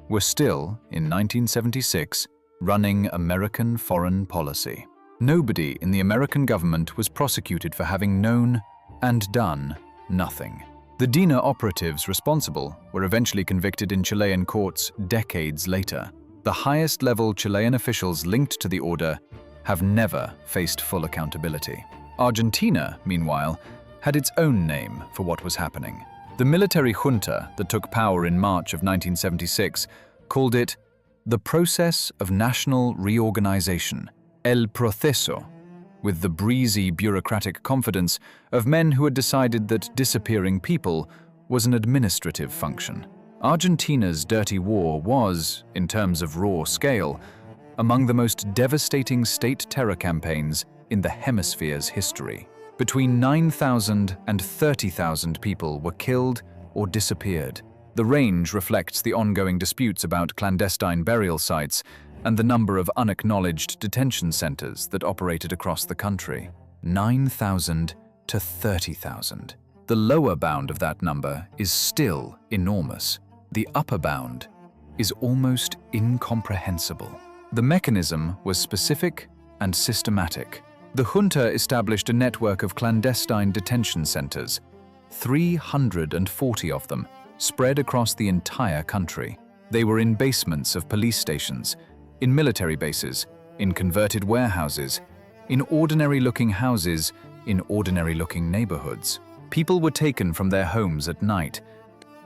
[SPEAKER 1] were still, in 1976, running American foreign policy. Nobody in the American government was prosecuted for having known and done nothing. The DINA operatives responsible were eventually convicted in Chilean courts decades later. The highest-level Chilean officials linked to the order have never faced full accountability. Argentina, meanwhile, had its own name for what was happening. The military junta that took power in March of 1976 called it the process of national reorganization, El Proceso, with the breezy bureaucratic confidence of men who had decided that disappearing people was an administrative function. Argentina's dirty war was, in terms of raw scale, among the most devastating state terror campaigns in the hemisphere's history. Between 9,000 and 30,000 people were killed or disappeared. The range reflects the ongoing disputes about clandestine burial sites and the number of unacknowledged detention centers that operated across the country. 9,000 to 30,000. The lower bound of that number is still enormous. The upper bound is almost incomprehensible. The mechanism was specific and systematic. The junta established a network of clandestine detention centers, 340 of them, spread across the entire country. They were in basements of police stations, in military bases, in converted warehouses, in ordinary-looking houses, in ordinary-looking neighborhoods. People were taken from their homes at night,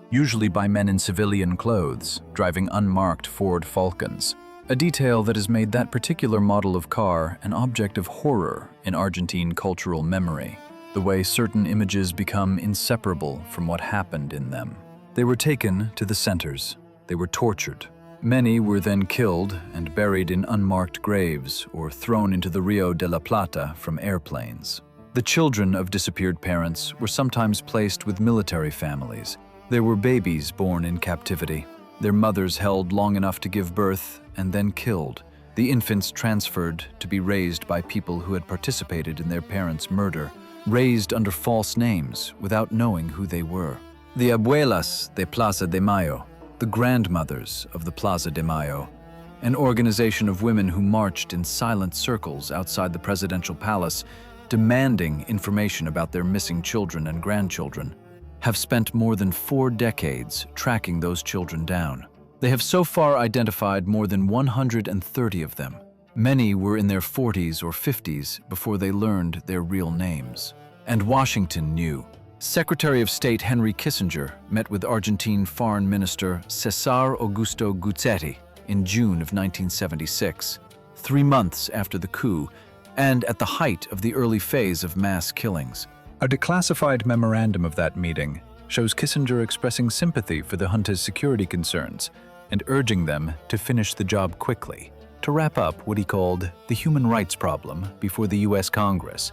[SPEAKER 1] usually by men in civilian clothes, driving unmarked Ford Falcons, a detail that has made that particular model of car an object of horror in Argentine cultural memory, the way certain images become inseparable from what happened in them. They were taken to the centers. They were tortured. Many were then killed and buried in unmarked graves or thrown into the Rio de la Plata from airplanes. The children of disappeared parents were sometimes placed with military families. There were babies born in captivity, their mothers held long enough to give birth and then killed, the infants transferred to be raised by people who had participated in their parents' murder, raised under false names without knowing who they were. The abuelas de Plaza de Mayo, the grandmothers of the Plaza de Mayo, an organization of women who marched in silent circles outside the presidential palace, demanding information about their missing children and grandchildren, have spent more than 4 decades tracking those children down. They have so far identified more than 130 of them. Many were in their 40s or 50s before they learned their real names. And Washington knew. Secretary of State Henry Kissinger met with Argentine Foreign Minister Cesar Augusto Guzzetti in June of 1976. 3 months after the coup, and at the height of the early phase of mass killings. A declassified memorandum of that meeting shows Kissinger expressing sympathy for the junta's security concerns and urging them to finish the job quickly, to wrap up what he called the human rights problem before the U.S. Congress,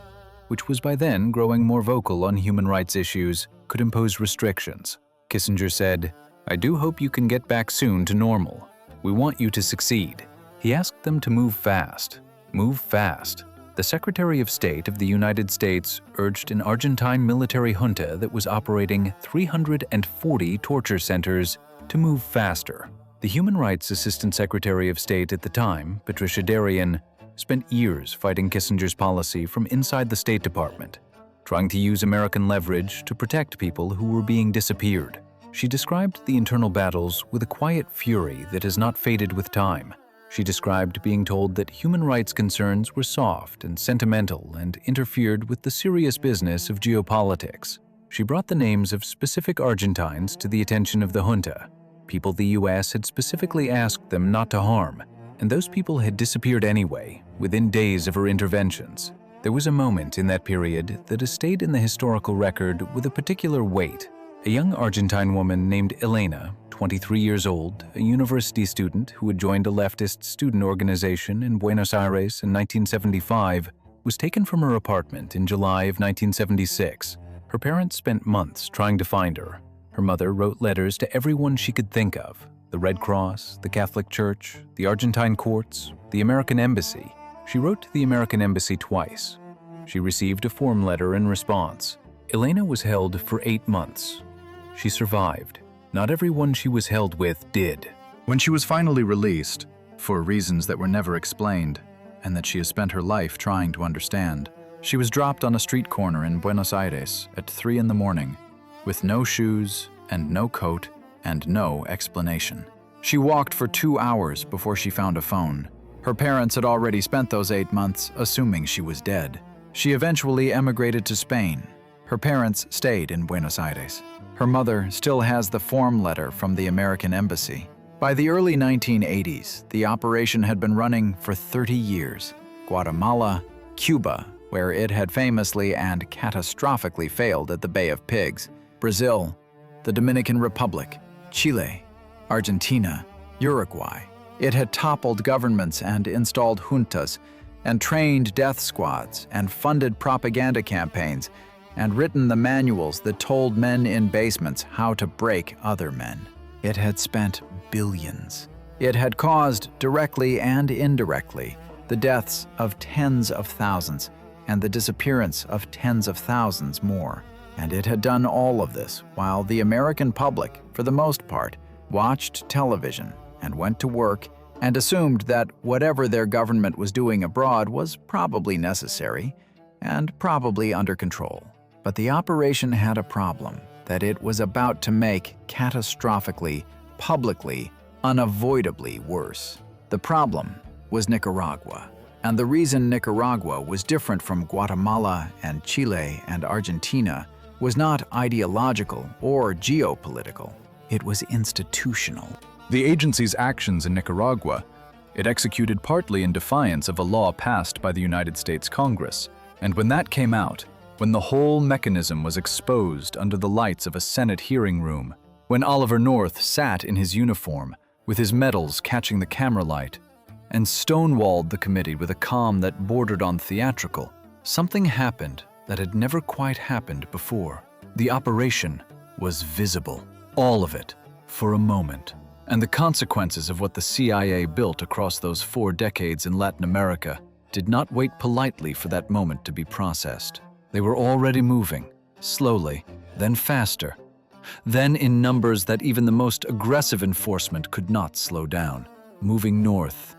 [SPEAKER 1] which was by then growing more vocal on human rights issues, could impose restrictions. Kissinger said, "I do hope you can get back soon to normal. We want you to succeed." He asked them to move fast. Move fast. The Secretary of State of the United States urged an Argentine military junta that was operating 340 torture centers to move faster. The Human Rights Assistant Secretary of State at the time, Patricia Darien, spent years fighting Kissinger's policy from inside the State Department, trying to use American leverage to protect people who were being disappeared. She described the internal battles with a quiet fury that has not faded with time. She described being told that human rights concerns were soft and sentimental and interfered with the serious business of geopolitics. She brought the names of specific Argentines to the attention of the junta, people the U.S. had specifically asked them not to harm, and those people had disappeared anyway, within days of her interventions. There was a moment in that period that has stayed in the historical record with a particular weight. A young Argentine woman named Elena, 23 years old, a university student who had joined a leftist student organization in Buenos Aires in 1975, was taken from her apartment in July of 1976. Her parents spent months trying to find her. Her mother wrote letters to everyone she could think of: the Red Cross, the Catholic Church, the Argentine courts, the American Embassy. She wrote to the American Embassy twice. She received a form letter in response. Elena was held for 8 months. She survived. Not everyone she was held with did. When she was finally released, for reasons that were never explained, and that she has spent her life trying to understand, she was dropped on a street corner in Buenos Aires at 3 in the morning, with no shoes and no coat and no explanation. She walked for 2 hours before she found a phone. Her parents had already spent those 8 months assuming she was dead. She eventually emigrated to Spain. Her parents stayed in Buenos Aires. Her mother still has the form letter from the American Embassy. By the early 1980s, the operation had been running for 30 years. Guatemala, Cuba, where it had famously and catastrophically failed at the Bay of Pigs, Brazil, the Dominican Republic, Chile, Argentina, Uruguay. It had toppled governments and installed juntas, and trained death squads, and funded propaganda campaigns, and written the manuals that told men in basements how to break other men. It had spent billions. It had caused, directly and indirectly, the deaths of tens of thousands and the disappearance of tens of thousands more. And it had done all of this while the American public, for the most part, watched television and went to work and assumed that whatever their government was doing abroad was probably necessary and probably under control. But the operation had a problem that it was about to make catastrophically, publicly, unavoidably worse. The problem was Nicaragua. And the reason Nicaragua was different from Guatemala and Chile and Argentina was not ideological or geopolitical. It was institutional. The agency's actions in Nicaragua, it executed partly in defiance of a law passed by the United States Congress. And when that came out, when the whole mechanism was exposed under the lights of a Senate hearing room, when Oliver North sat in his uniform, with his medals catching the camera light, and stonewalled the committee with a calm that bordered on theatrical, something happened that had never quite happened before. The operation was visible, all of it, for a moment. And the consequences of what the CIA built across those 4 decades in Latin America did not wait politely for that moment to be processed. They were already moving, slowly, then faster, then in numbers that even the most aggressive enforcement could not slow down, moving north,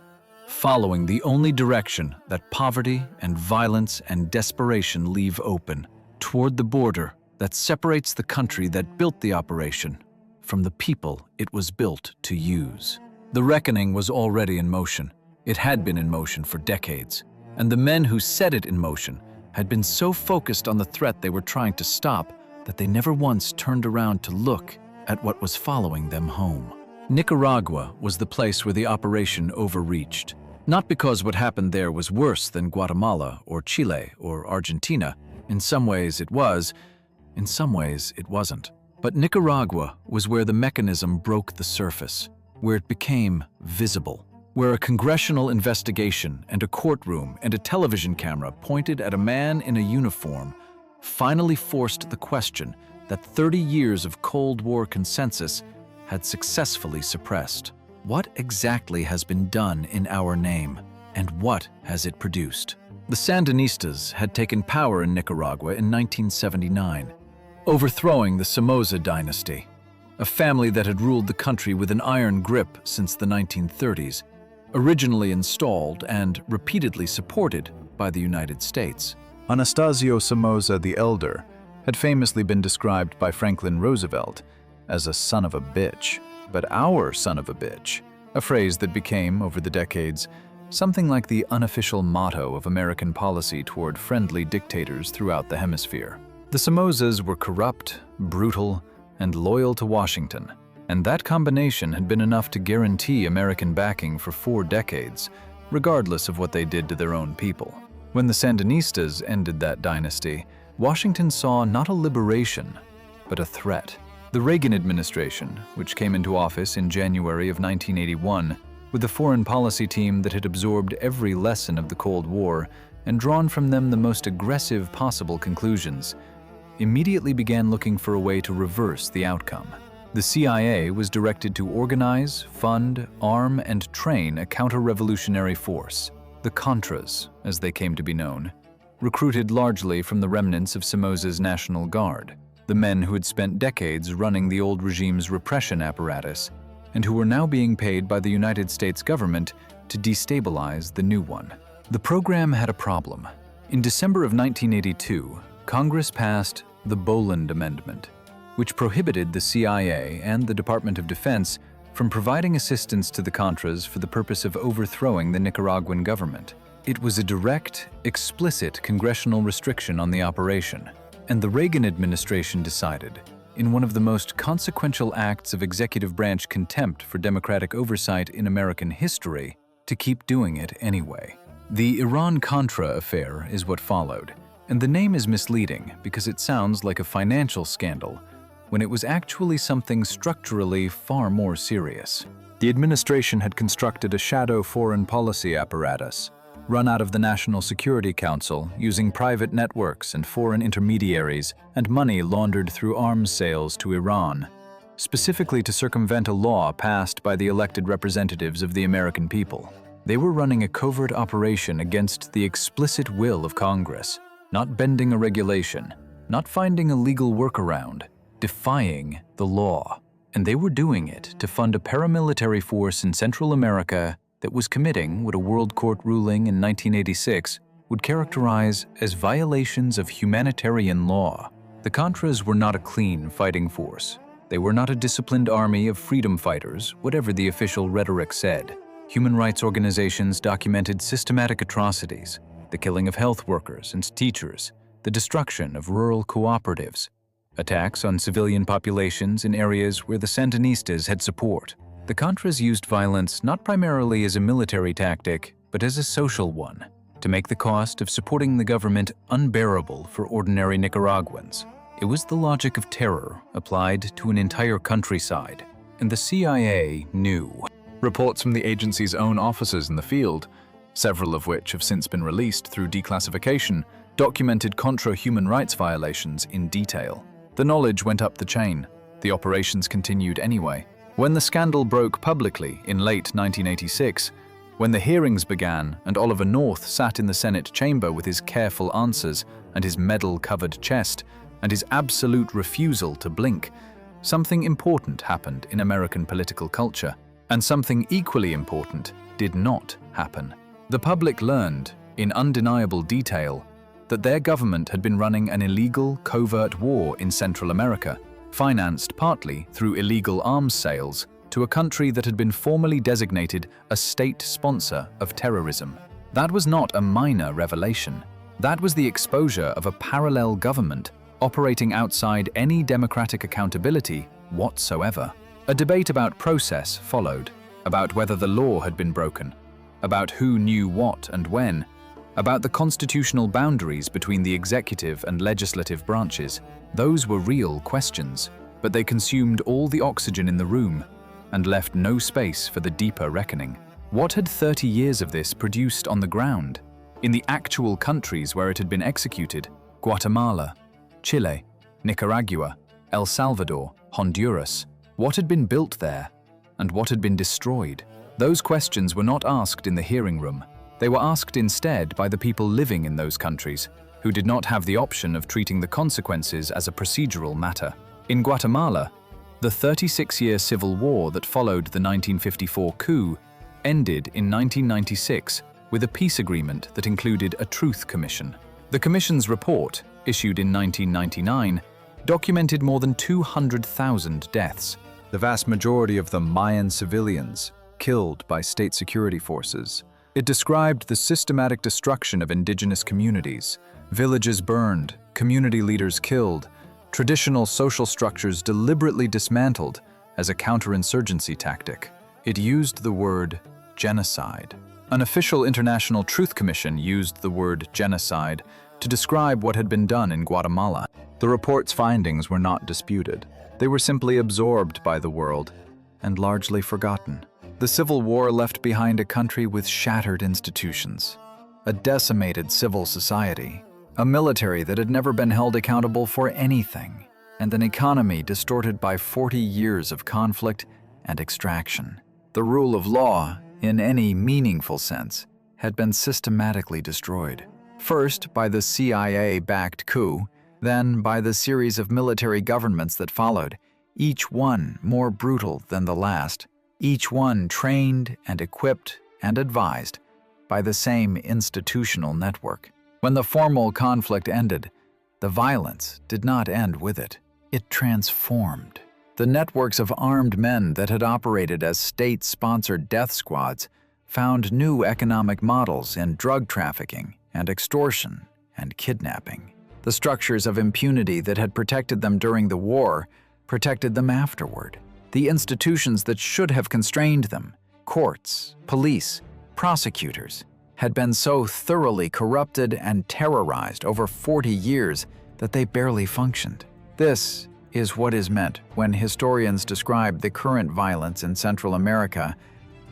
[SPEAKER 1] following the only direction that poverty and violence and desperation leave open, toward the border that separates the country that built the operation from the people it was built to use. The reckoning was already in motion. It had been in motion for decades, and the men who set it in motion had been so focused on the threat they were trying to stop that they never once turned around to look at what was following them home. Nicaragua was the place where the operation overreached.
[SPEAKER 2] Not because what happened there was worse than Guatemala or Chile or Argentina. In some ways it was, in some ways it wasn't. But Nicaragua was where the mechanism broke the surface, where it became visible, where a congressional investigation and a courtroom and a television camera pointed at a man in a uniform finally forced the question that 30 years of Cold War consensus had successfully suppressed. What exactly has been done in our name, and what has it produced? The Sandinistas had taken power in Nicaragua in 1979, overthrowing the Somoza dynasty, a family that had ruled the country with an iron grip since the 1930s, originally installed and repeatedly supported by the United States.
[SPEAKER 1] Anastasio Somoza the Elder had famously been described by Franklin Roosevelt as a son of a bitch, but our son of a bitch, a phrase that became, over the decades, something like the unofficial motto of American policy toward friendly dictators throughout the hemisphere. The Somozas were corrupt, brutal, and loyal to Washington, and that combination had been enough to guarantee American backing for 4 decades, regardless of what they did to their own people. When the Sandinistas ended that dynasty, Washington saw not a liberation, but a threat. The Reagan administration, which came into office in January of 1981, with a foreign policy team that had absorbed every lesson of the Cold War and drawn from them the most aggressive possible conclusions, immediately began looking for a way to reverse the outcome. The CIA was directed to organize, fund, arm, and train a counter-revolutionary force, the Contras, as they came to be known, recruited largely from the remnants of Somoza's National Guard, the men who had spent decades running the old regime's repression apparatus and who were now being paid by the United States government to destabilize the new one. The program had a problem. In December of 1982, Congress passed the Boland Amendment, which prohibited the CIA and the Department of Defense from providing assistance to the Contras for the purpose of overthrowing the Nicaraguan government. It was a direct, explicit congressional restriction on the operation, and the Reagan administration decided, in one of the most consequential acts of executive branch contempt for democratic oversight in American history, to keep doing it anyway. The Iran-Contra affair is what followed, and the name is misleading because it sounds like a financial scandal, when it was actually something structurally far more serious. The administration had constructed a shadow foreign policy apparatus, run out of the National Security Council using private networks and foreign intermediaries and money laundered through arms sales to Iran, specifically to circumvent a law passed by the elected representatives of the American people. They were running a covert operation against the explicit will of Congress, not bending a regulation, not finding a legal workaround, defying the law. And they were doing it to fund a paramilitary force in Central America that was committing what a World Court ruling in 1986 would characterize as violations of humanitarian law. The Contras were not a clean fighting force. They were not a disciplined army of freedom fighters, whatever the official rhetoric said. Human rights organizations documented systematic atrocities, the killing of health workers and teachers, the destruction of rural cooperatives, attacks on civilian populations in areas where the Sandinistas had support. The Contras used violence not primarily as a military tactic, but as a social one, to make the cost of supporting the government unbearable for ordinary Nicaraguans. It was the logic of terror applied to an entire countryside, and the CIA knew. Reports from the agency's own officers in the field, several of which have since been released through declassification, documented Contra human rights violations in detail. The knowledge went up the chain. The operations continued anyway. When the scandal broke publicly in late 1986, when the hearings began and Oliver North sat in the Senate chamber with his careful answers and his medal-covered chest and his absolute refusal to blink, something important happened in American political culture, and something equally important did not happen. The public learned, in undeniable detail, that their government had been running an illegal, covert war in Central America, financed partly through illegal arms sales to a country that had been formally designated a state sponsor of terrorism. That was not a minor revelation. That was the exposure of a parallel government operating outside any democratic accountability whatsoever. A debate about process followed, about whether the law had been broken. about who knew what and when, about the constitutional boundaries between the executive and legislative branches. Those were real questions, but they consumed all the oxygen in the room and left no space for the deeper reckoning. What had 30 years of this produced on the ground? In the actual countries where it had been executed, Guatemala, Chile, Nicaragua, El Salvador, Honduras, what had been built there, and what had been destroyed? Those questions were not asked in the hearing room. They were asked instead by the people living in those countries, who did not have the option of treating the consequences as a procedural matter. In Guatemala, the 36-year civil war that followed the 1954 coup ended in 1996 with a peace agreement that included a truth commission. The commission's report, issued in 1999, documented more than 200,000 deaths, the vast majority of them Mayan civilians killed by state security forces. It described the systematic destruction of indigenous communities, villages burned, community leaders killed, traditional social structures deliberately dismantled as a counterinsurgency tactic. It used the word genocide. An official International Truth Commission used the word genocide to describe what had been done in Guatemala. The report's findings were not disputed. They were simply absorbed by the world and largely forgotten. The Civil War left behind a country with shattered institutions, a decimated civil society, a military that had never been held accountable for anything, and an economy distorted by 40 years of conflict and extraction. The rule of law, in any meaningful sense, had been systematically destroyed. First by the CIA-backed coup, then by the series of military governments that followed, each one more brutal than the last, each one trained and equipped and advised by the same institutional network. When the formal conflict ended, the violence did not end with it. It transformed. The networks of armed men that had operated as state-sponsored death squads found new economic models in drug trafficking and extortion and kidnapping. The structures of impunity that had protected them during the war protected them afterward. The institutions that should have constrained them, courts, police, prosecutors, had been so thoroughly corrupted and terrorized over 40 years that they barely functioned. This is what is meant when historians describe the current violence in Central America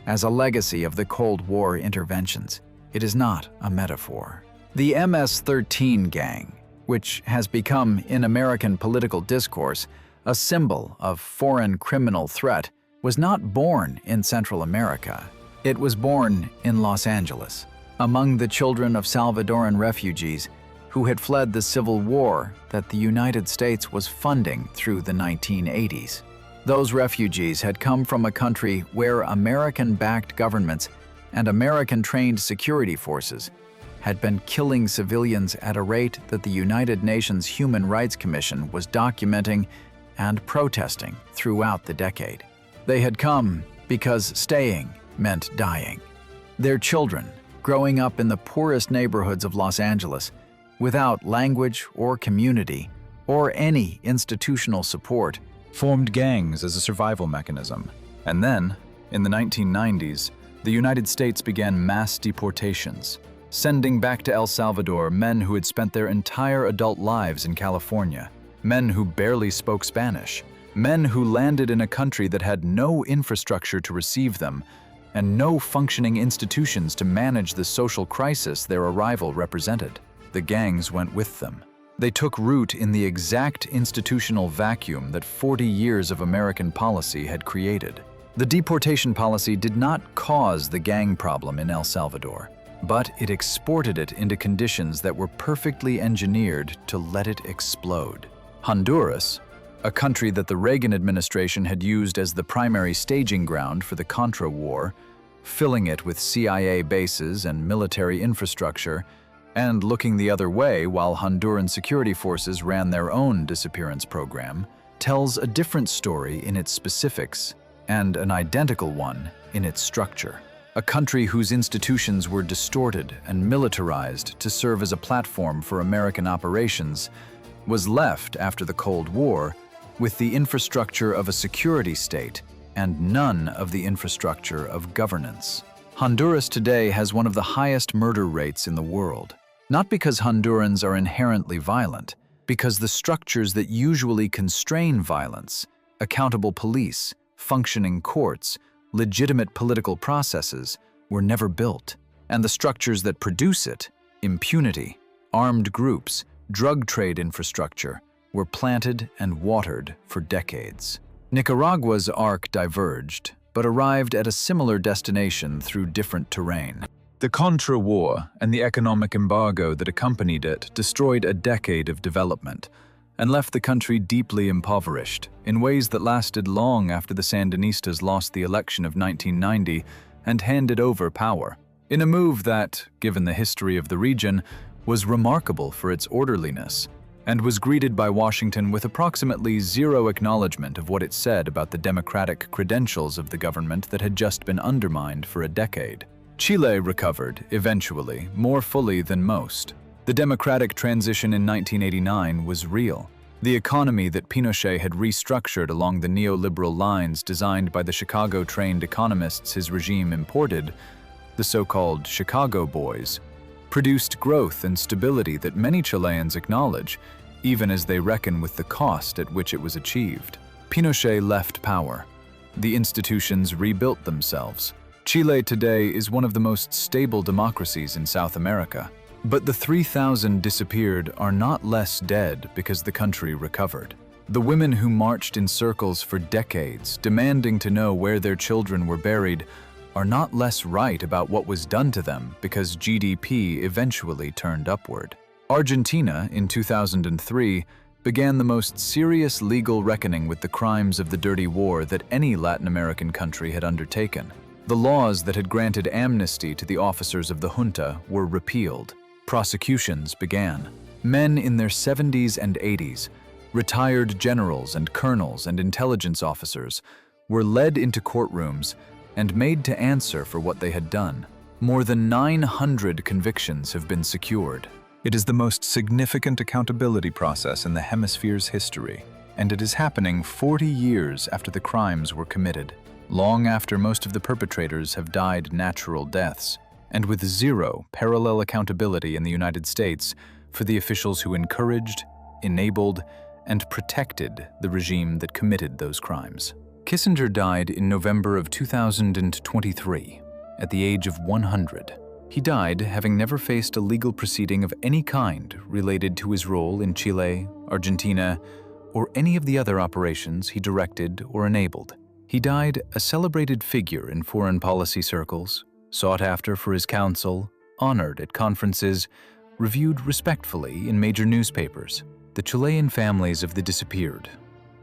[SPEAKER 1] as a legacy of the Cold War interventions. It is not a metaphor. The MS-13 gang, which has become, in American political discourse, a symbol of foreign criminal threat, was not born in Central America. It was born in Los Angeles, among the children of Salvadoran refugees who had fled the Civil War that the United States was funding through the 1980s. Those refugees had come from a country where American-backed governments and American-trained security forces had been killing civilians at a rate that the United Nations Human Rights Commission was documenting and protesting throughout the decade. They had come because staying meant dying. Their children, growing up in the poorest neighborhoods of Los Angeles, without language or community or any institutional support, formed gangs as a survival mechanism. And then, in the 1990s, the United States began mass deportations, sending back to El Salvador men who had spent their entire adult lives in California, men who barely spoke Spanish, men who landed in a country that had no infrastructure to receive them and no functioning institutions to manage the social crisis their arrival represented. The gangs went with them. They took root in the exact institutional vacuum that 40 years of American policy had created. The deportation policy did not cause the gang problem in El Salvador, but it exported it into conditions that were perfectly engineered to let it explode. Honduras, a country that the Reagan administration had used as the primary staging ground for the Contra War, filling it with CIA bases and military infrastructure, and looking the other way while Honduran security forces ran their own disappearance program, tells a different story in its specifics and an identical one in its structure. A country whose institutions were distorted and militarized to serve as a platform for American operations was left after the Cold War with the infrastructure of a security state and none of the infrastructure of governance. Honduras today has one of the highest murder rates in the world. Not because Hondurans are inherently violent, because the structures that usually constrain violence, accountable police, functioning courts, legitimate political processes, were never built. And the structures that produce it, impunity, armed groups, drug trade infrastructure, were planted and watered for decades. Nicaragua's arc diverged, but arrived at a similar destination through different terrain. The Contra War and the economic embargo that accompanied it destroyed a decade of development and left the country deeply impoverished in ways that lasted long after the Sandinistas lost the election of 1990 and handed over power, in a move that, given the history of the region, was remarkable for its orderliness and was greeted by Washington with approximately zero acknowledgement of what it said about the democratic credentials of the government that had just been undermined for a decade. Chile recovered, eventually, more fully than most. The democratic transition in 1989 was real. The economy that Pinochet had restructured along the neoliberal lines designed by the Chicago-trained economists his regime imported, the so-called Chicago Boys, produced growth and stability that many Chileans acknowledge, even as they reckon with the cost at which it was achieved. Pinochet left power. The institutions rebuilt themselves. Chile today is one of the most stable democracies in South America. But the 3,000 disappeared are not less dead because the country recovered. The women who marched in circles for decades, demanding to know where their children were buried, are not less right about what was done to them because GDP eventually turned upward. Argentina, in 2003, began the most serious legal reckoning with the crimes of the dirty war that any Latin American country had undertaken. The laws that had granted amnesty to the officers of the junta were repealed. Prosecutions began. Men in their 70s and 80s, retired generals and colonels and intelligence officers, were led into courtrooms and made to answer for what they had done. More than 900 convictions have been secured. It is the most significant accountability process in the hemisphere's history, and it is happening 40 years after the crimes were committed, long after most of the perpetrators have died natural deaths, and with zero parallel accountability in the United States for the officials who encouraged, enabled, and protected the regime that committed those crimes. Kissinger died in November of 2023, at the age of 100. He died having never faced a legal proceeding of any kind related to his role in Chile, Argentina, or any of the other operations he directed or enabled. He died a celebrated figure in foreign policy circles, sought after for his counsel, honored at conferences, reviewed respectfully in major newspapers. The Chilean families of the disappeared,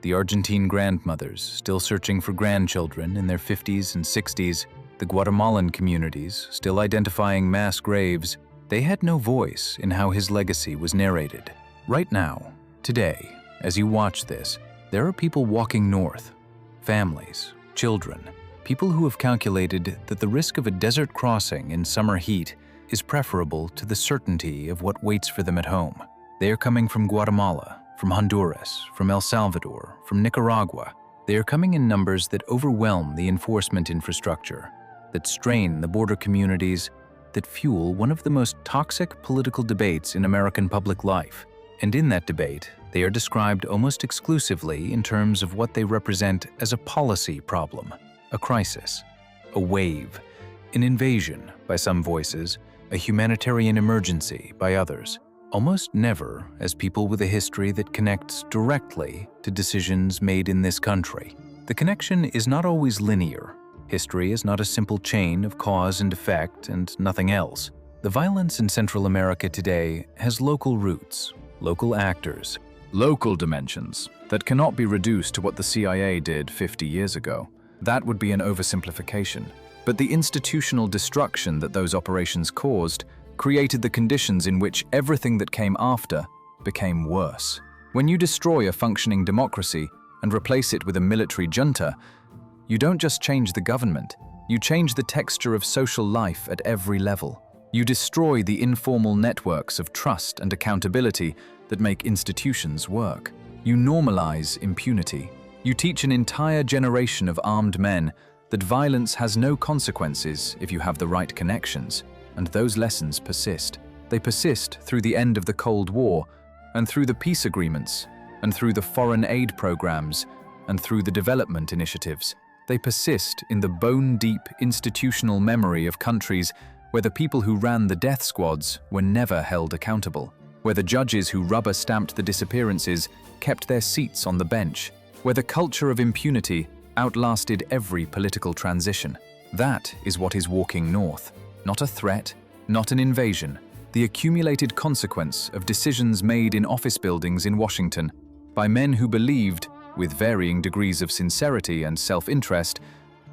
[SPEAKER 1] the Argentine grandmothers still searching for grandchildren in their 50s and 60s, the Guatemalan communities still identifying mass graves, they had no voice in how his legacy was narrated. Right now, today, as you watch this, there are people walking north, families, children, people who have calculated that the risk of a desert crossing in summer heat is preferable to the certainty of what waits for them at home. They are coming from Guatemala, from Honduras, from El Salvador, from Nicaragua. They are coming in numbers that overwhelm the enforcement infrastructure, that strain the border communities, that fuel one of the most toxic political debates in American public life. And in that debate, they are described almost exclusively in terms of what they represent as a policy problem, a crisis, a wave, an invasion by some voices, a humanitarian emergency by others. Almost never as people with a history that connects directly to decisions made in this country. The connection is not always linear. History is not a simple chain of cause and effect and nothing else. The violence in Central America today has local roots, local actors, local dimensions that cannot be reduced to what the CIA did 50 years ago. That would be an oversimplification. But the institutional destruction that those operations caused created the conditions in which everything that came after became worse. When you destroy a functioning democracy and replace it with a military junta, you don't just change the government, you change the texture of social life at every level. You destroy the informal networks of trust and accountability that make institutions work. You normalize impunity. You teach an entire generation of armed men that violence has no consequences if you have the right connections, and those lessons persist. They persist through the end of the Cold War, and through the peace agreements, and through the foreign aid programs, and through the development initiatives. They persist in the bone-deep institutional memory of countries where the people who ran the death squads were never held accountable, where the judges who rubber-stamped the disappearances kept their seats on the bench, where the culture of impunity outlasted every political transition. That is what is walking north. Not a threat, not an invasion. The accumulated consequence of decisions made in office buildings in Washington by men who believed, with varying degrees of sincerity and self-interest,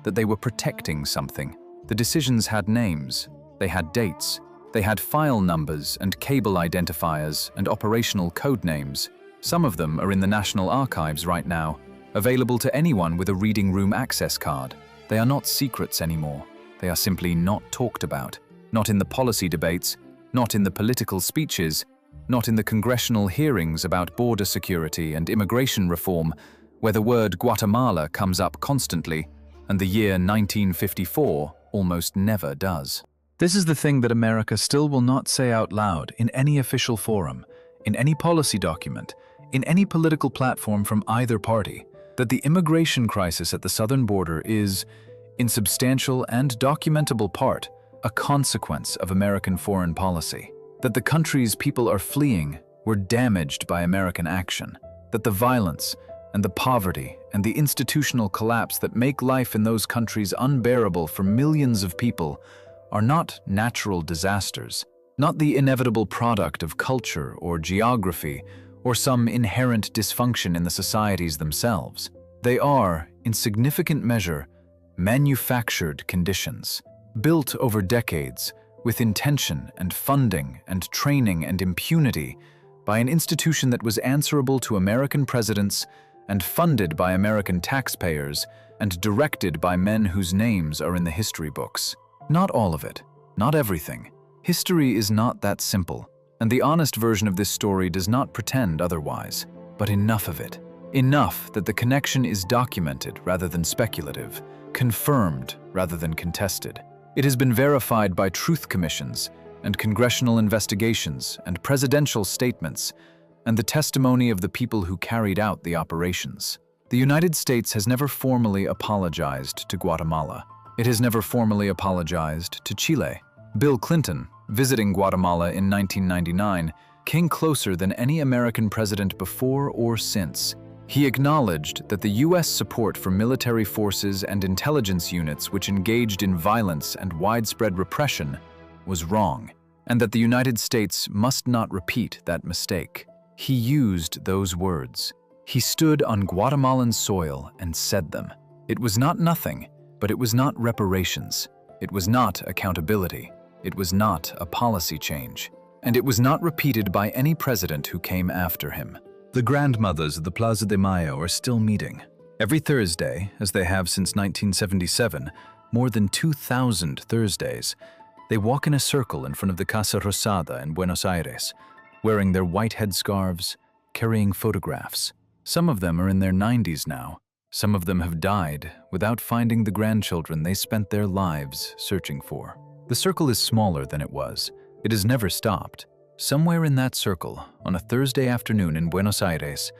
[SPEAKER 1] that they were protecting something. The decisions had names, they had dates, they had file numbers and cable identifiers and operational code names. Some of them are in the National Archives right now, available to anyone with a reading room access card. They are not secrets anymore. They are simply not talked about. Not in the policy debates, not in the political speeches, not in the congressional hearings about border security and immigration reform, where the word Guatemala comes up constantly, and the year 1954 almost never does. This is the thing that America still will not say out loud in any official forum, in any policy document, in any political platform from either party, that the immigration crisis at the southern border is, in substantial and documentable part, a consequence of American foreign policy. That the countries people are fleeing were damaged by American action. That the violence and the poverty and the institutional collapse that make life in those countries unbearable for millions of people are not natural disasters, not the inevitable product of culture or geography or some inherent dysfunction in the societies themselves. They are, in significant measure, manufactured conditions, built over decades with intention and funding and training and impunity by an institution that was answerable to American presidents and funded by American taxpayers and directed by men whose names are in the history books. Not all of it, not everything. History is not that simple, and the honest version of this story does not pretend otherwise. But enough of it. Enough that the connection is documented rather than speculative, confirmed rather than contested. It has been verified by truth commissions and congressional investigations and presidential statements and the testimony of the people who carried out the operations. The United States has never formally apologized to Guatemala. It has never formally apologized to Chile. Bill Clinton, visiting Guatemala in 1999, came closer than any American president before or since. He acknowledged that the U.S. support for military forces and intelligence units which engaged in violence and widespread repression was wrong, and that the United States must not repeat that mistake. He used those words. He stood on Guatemalan soil and said them. It was not nothing, but it was not reparations. It was not accountability. It was not a policy change. And it was not repeated by any president who came after him. The grandmothers of the Plaza de Mayo are still meeting. Every Thursday, as they have since 1977, more than 2,000 Thursdays, they walk in a circle in front of the Casa Rosada in Buenos Aires, wearing their white headscarves, carrying photographs. Some of them are in their 90s now. Some of them have died without finding the grandchildren they spent their lives searching for. The circle is smaller than it was. It has never stopped. Somewhere in that circle, on a Thursday afternoon in Buenos Aires,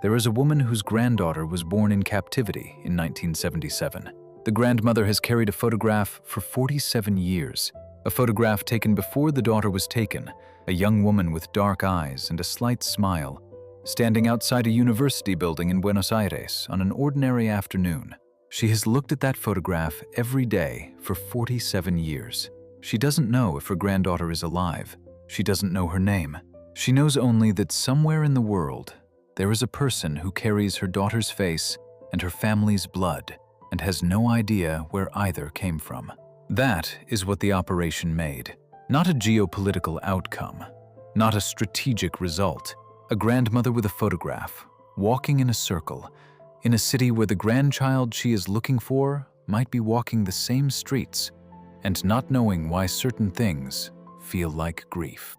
[SPEAKER 1] there is a woman whose granddaughter was born in captivity in 1977. The grandmother has carried a photograph for 47 years, a photograph taken before the daughter was taken, a young woman with dark eyes and a slight smile, standing outside a university building in Buenos Aires on an ordinary afternoon. She has looked at that photograph every day for 47 years. She doesn't know if her granddaughter is alive. She doesn't know her name. She knows only that somewhere in the world, there is a person who carries her daughter's face and her family's blood and has no idea where either came from. That is what the operation made. Not a geopolitical outcome, not a strategic result. A grandmother with a photograph, walking in a circle, in a city where the grandchild she is looking for might be walking the same streets and not knowing why certain things feel like grief.